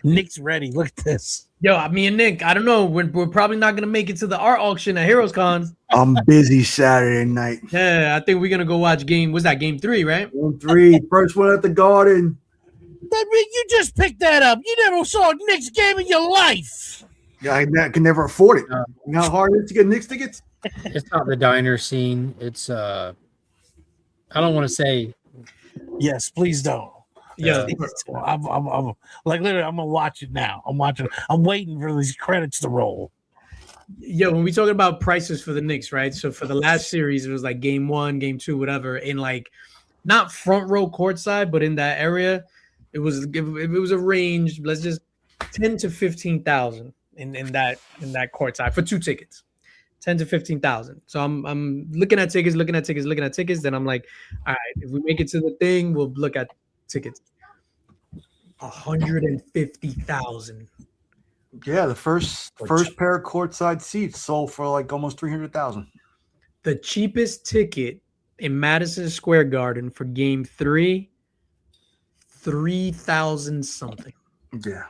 Nick's ready. Look at this. Yo, me and Nick, I don't know. We're probably not gonna make it to the art auction at Heroes Con. I'm busy Saturday night. Yeah, I think we're gonna go watch game 3, right? Game 3, first one at the Garden. That mean you just picked that up. You never saw Nick's game in your life. Yeah, I can never afford it. You know how hard it is to get Knicks tickets? It's not the diner scene. It's I don't want to say. Yes, please don't. Yeah, I'm like literally. I'm gonna watch it now. I'm waiting for these credits to roll. Yo, when we talking about prices for the Knicks, right? So for the last series, it was like game 1, game 2, whatever. In like not front row courtside, but in that area, it was a range. Let's just 10 to 15,000 in that courtside for 2 tickets. 10 to 15,000. So I'm looking at tickets. Then I'm like, all right, if we make it to the thing, we'll look at tickets. 150,000. Yeah, the first pair of courtside seats sold for like almost 300,000. The cheapest ticket in Madison Square Garden for game 3, 3,000 something. Yeah.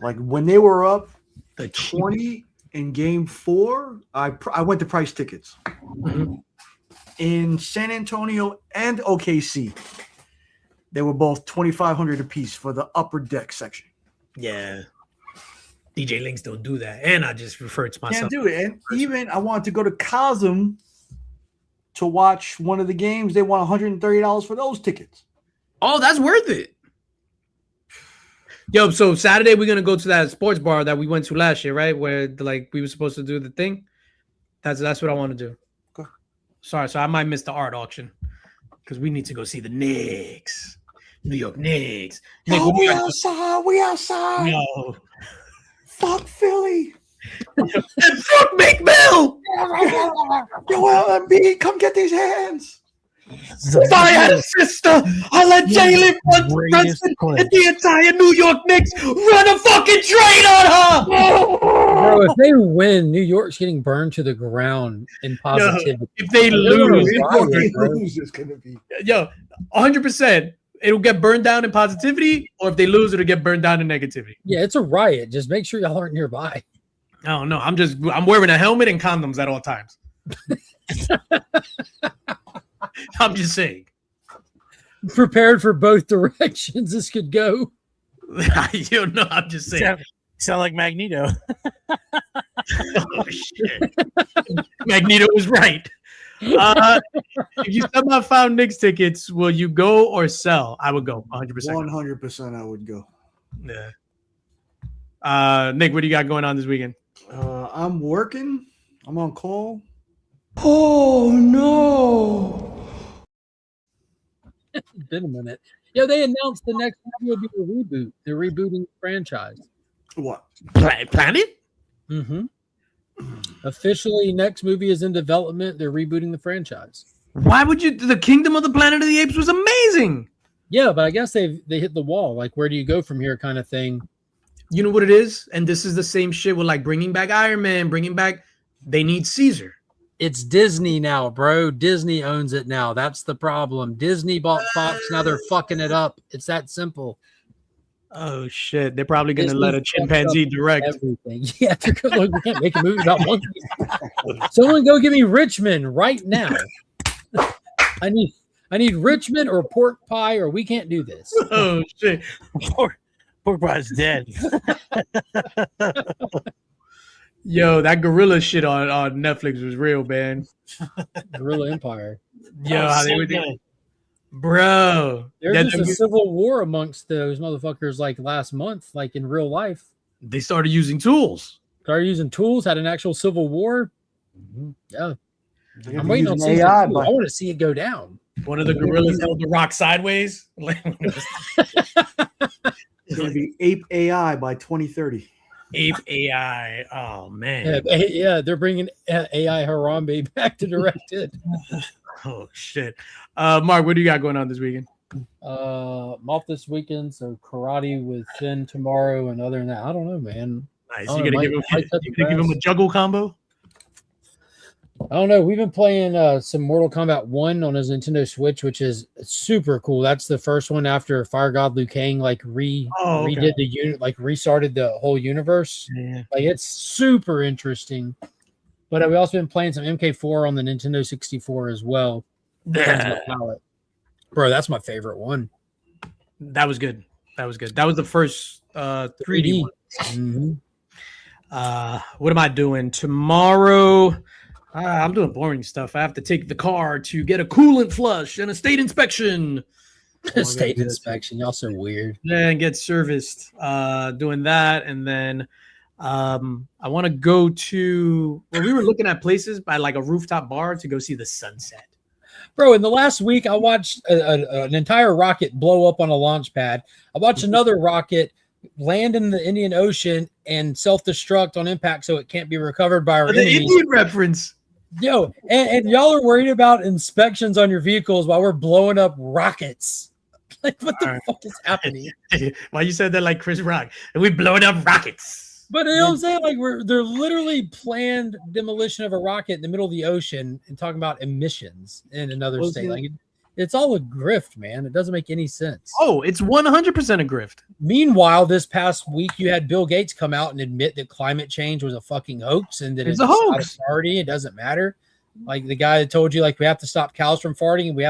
Like when they were up The 20 in game 4, I went to price tickets. Mm-hmm. In San Antonio and OKC, they were both $2,500 a piece for the upper deck section. Yeah. DJ Links don't do that. And I just referred to myself. Can't do it. And even I wanted to go to Cosm to watch one of the games. They want $130 for those tickets. Oh, that's worth it. Yo, so Saturday we're gonna go to that sports bar that we went to last year, right? Where like we were supposed to do the thing. That's what I want to do. Okay. Sorry, so I might miss the art auction because we need to go see the Knicks, New York Knicks. Nick, Oh, we outside. We outside. no, Fuck Philly. and fuck McMill. Joel Embiid, come get these hands. If I had a sister, I let Jalen Brunson and the entire New York Knicks run a fucking train on her. Bro, if they win, New York's getting burned to the ground in positivity. If they lose, It's gonna be. yo, 100%, it'll get burned down in positivity, or if they lose, it'll get burned down in negativity. Yeah, it's a riot. Just make sure y'all aren't nearby. I don't know. I'm wearing a helmet and condoms at all times. I'm just saying. Prepared for both directions this could go. You know, I'm just saying. Sound like Magneto. Oh shit. Magneto was right. If you somehow found Knicks tickets, will you go or sell? I would go 100%. 100% I would go. Yeah. Nick, what do you got going on this weekend? I'm working. I'm on call. Oh no! It's been a minute. Yeah, they announced the next movie will be a reboot. They're rebooting the franchise. What? Planet? Mm-hmm. Officially, next movie is in development. They're rebooting the franchise. Why would you? The Kingdom of the Planet of the Apes was amazing. Yeah, but I guess they hit the wall. Like, where do you go from here, kind of thing. You know what it is, and this is the same shit with like bringing back Iron Man, bringing back. They need Caesar. It's Disney now, bro. Disney owns it now. That's the problem. Disney bought Fox. Now they're fucking it up. It's that simple. Oh shit! They're probably gonna Disney let a chimpanzee direct. Everything. Yeah, they're gonna, look, we can't make a movie about monkeys. Someone go give me Richmond right now. I need Richmond or pork pie, or we can't do this. Oh shit! Pork pie's dead. Yo, that gorilla shit on Netflix was real, man. Gorilla Empire. Yo, how they were doing, bro. There's just a civil war amongst those motherfuckers like last month, like in real life. They started using tools. Started using tools, had an actual civil war. Yeah. I'm waiting on using season AI, 2. but I want to see it go down. One of the gorillas held the rock sideways. it's gonna be Ape AI by 2030. Ape AI. Oh man. Yeah, they're bringing AI Harambe back to direct it. Oh shit. Mark, what do you got going on this weekend? I'm off this weekend, so karate with Finn tomorrow, and other than that, I don't know, man. Nice. Oh, You gonna give him a juggle combo? I don't know. We've been playing some Mortal Kombat 1 on his Nintendo Switch, which is super cool. That's the first one after Fire God Liu Kang redid the unit, like restarted the whole universe. Yeah. Like it's super interesting. But we also been playing some MK4 on the Nintendo 64 as well. Yeah. Bro, that's my favorite one. That was good. That was good. That was the first 3D one. Mm-hmm. What am I doing tomorrow? I'm doing boring stuff. I have to take the car to get a coolant flush and a state inspection. State inspection. Y'all so weird. And get serviced. Doing that, and then I want to go to. Well, we were looking at places by like a rooftop bar to go see the sunset. Bro, in the last week, I watched an entire rocket blow up on a launch pad. I watched another rocket land in the Indian Ocean and self-destruct on impact so it can't be recovered by our enemies. Indian reference. Yo, and y'all are worried about inspections on your vehicles while we're blowing up rockets. Like, what the fuck is happening? Why you said that like Chris Rock? And we blowing up rockets. But you know what I'm saying? Like, they're literally planned demolition of a rocket in the middle of the ocean and talking about emissions in another state. Like, it's all a grift, man. It doesn't make any sense. Oh, it's 100% a grift. Meanwhile, this past week, you had Bill Gates come out and admit that climate change was a fucking hoax and that it's a hoax. Party. It doesn't matter. Like the guy that told you, like, we have to stop cows from farting and you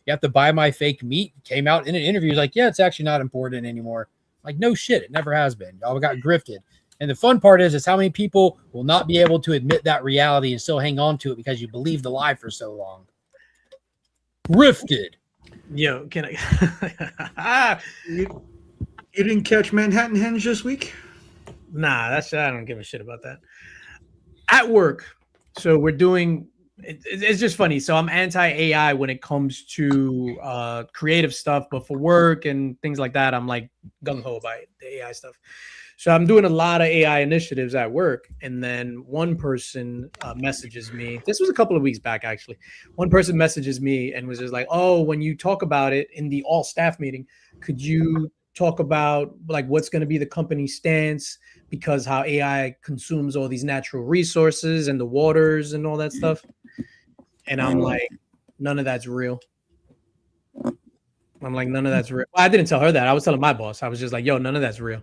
have to buy my fake meat came out in an interview. He's like, yeah, it's actually not important anymore. Like, no shit. It never has been. Y'all got grifted. And the fun part is how many people will not be able to admit that reality and still hang on to it because you believe the lie for so long. Rifted. Yo, can I? You didn't catch Manhattan Henge this week? Nah, I don't give a shit about that. At work, so we're doing. It's just funny. So I'm anti-AI when it comes to creative stuff, but for work and things like that, I'm like gung-ho about the AI stuff. So I'm doing a lot of AI initiatives at work, and then one person messages me. This was a couple of weeks back, actually. One person messages me and was just like, "Oh, when you talk about it in the all-staff meeting, could you talk about like what's going to be the company stance because how AI consumes all these natural resources and the waters and all that stuff?" And I'm like, none of that's real. I'm like, none of that's real. Well, I didn't tell her that. I was telling my boss. I was just like, yo, none of that's real.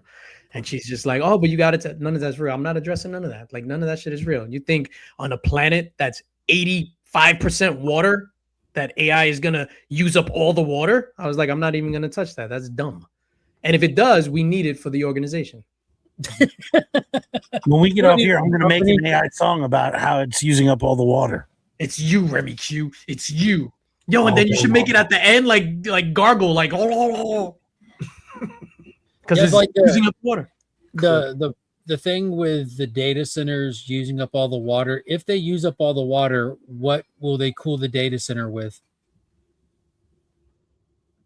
And she's just like, oh, but you got to none of that's real. I'm not addressing none of that. Like, none of that shit is real. You think on a planet that's 85% water that AI is going to use up all the water? I was like, I'm not even going to touch that. That's dumb. And if it does, we need it for the organization. When we get off here, I'm going to make an AI song about how it's using up all the water. It's you, Remy Q. It's you. Yo, and then you should make it at the end like gargle, like oh, because it's like using up water. The thing with the data centers using up all the water, if they use up all the water, what will they cool the data center with?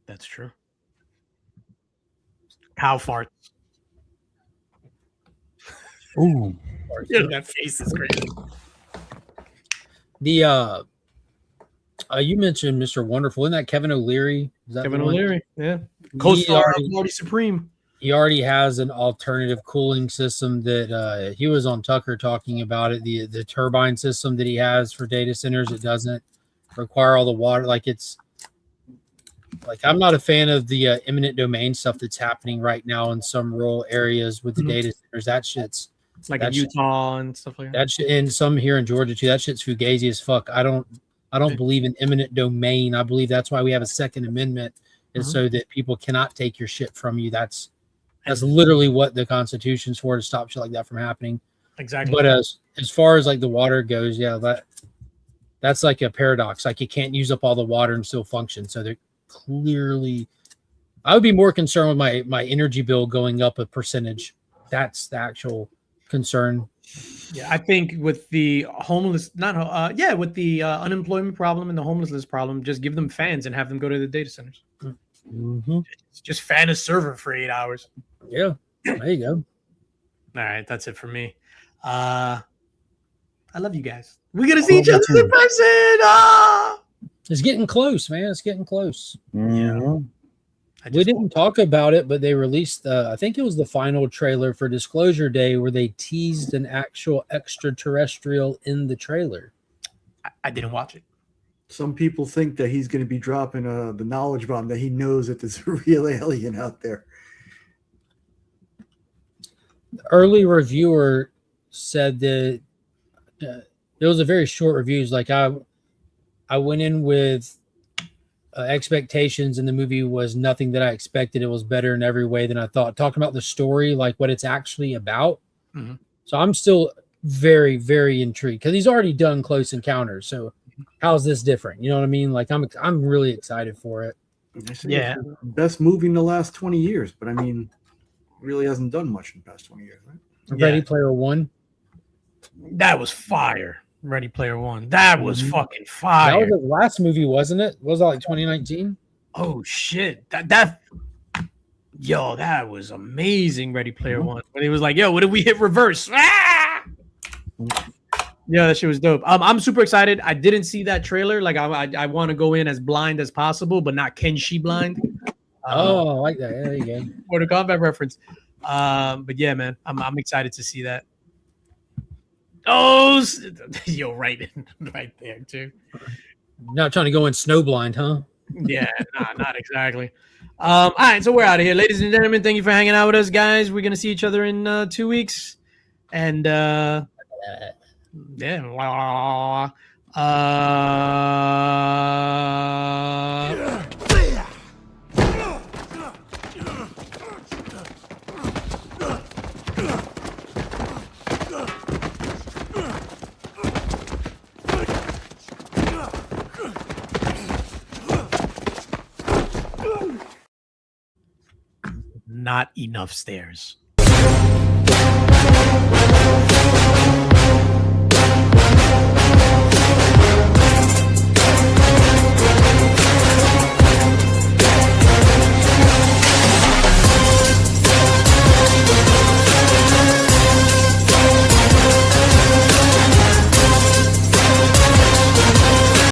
That's true. Cow farts. Ooh. Yeah, that face is crazy. The you mentioned Mr. Wonderful. Isn't that Kevin O'Leary? Is that Kevin O'Leary? Yeah. Co-star of Marty Supreme. He already has an alternative cooling system that he was on Tucker talking about it. The turbine system that he has for data centers, it doesn't require all the water. Like I'm not a fan of the eminent domain stuff that's happening right now in some rural areas with the data centers. That shit's like in Utah and stuff like that. That shit, and some here in Georgia too. That shit's fugazi as fuck. I don't believe in eminent domain. I believe that's why we have a Second Amendment, is so that people cannot take your shit from you. That's literally what the Constitution's for, to stop shit like that from happening. Exactly. But as far as like the water goes, yeah, that's like a paradox. Like you can't use up all the water and still function. So they're clearly, I would be more concerned with my energy bill going up a percentage. That's the actual concern. Yeah, I think with the homeless, with the unemployment problem and the homelessness problem, just give them fans and have them go to the data centers. Mm-hmm. Just fan a server for 8 hours. Yeah, there you go. All right, that's it for me. I love you guys. We're gonna see each other in person. It's getting close, man. It's getting close. Yeah. We didn't talk about it, but they released I think it was the final trailer for Disclosure Day where they teased an actual extraterrestrial in the trailer. I didn't watch it. Some people think that he's going to be dropping the knowledge bomb, that he knows that there's a real alien out there. The early reviewer said that it was a very short review. It's like I went in with expectations, and the movie was nothing that I expected. It was better in every way than I thought. Talking about the story, like what it's actually about. Mm-hmm. So I'm still very, very intrigued because he's already done Close Encounters. So how's this different? You know what I mean? Like I'm really excited for it. Yeah, best movie in the last 20 years, but I mean, really hasn't done much in the past 20 years, right? Ready Player One. That was fire. Ready Player One. That was fucking fire. That was the last movie, wasn't it? Was that like 2019? Oh shit. Yo, that was amazing. Ready Player One. When he was like, yo, what if we hit reverse? Ah! Yeah, that shit was dope. I'm super excited. I didn't see that trailer. Like I want to go in as blind as possible, but not Kenshi blind. I like that. There you go. Mortal Kombat reference. But yeah, man, I'm excited to see that. Oh, yo, right there too. Not trying to go in snowblind, huh? Yeah, not exactly. All right, so we're out of here, ladies and gentlemen. Thank you for hanging out with us, guys. We're gonna see each other in 2 weeks, and yeah. not enough stairs.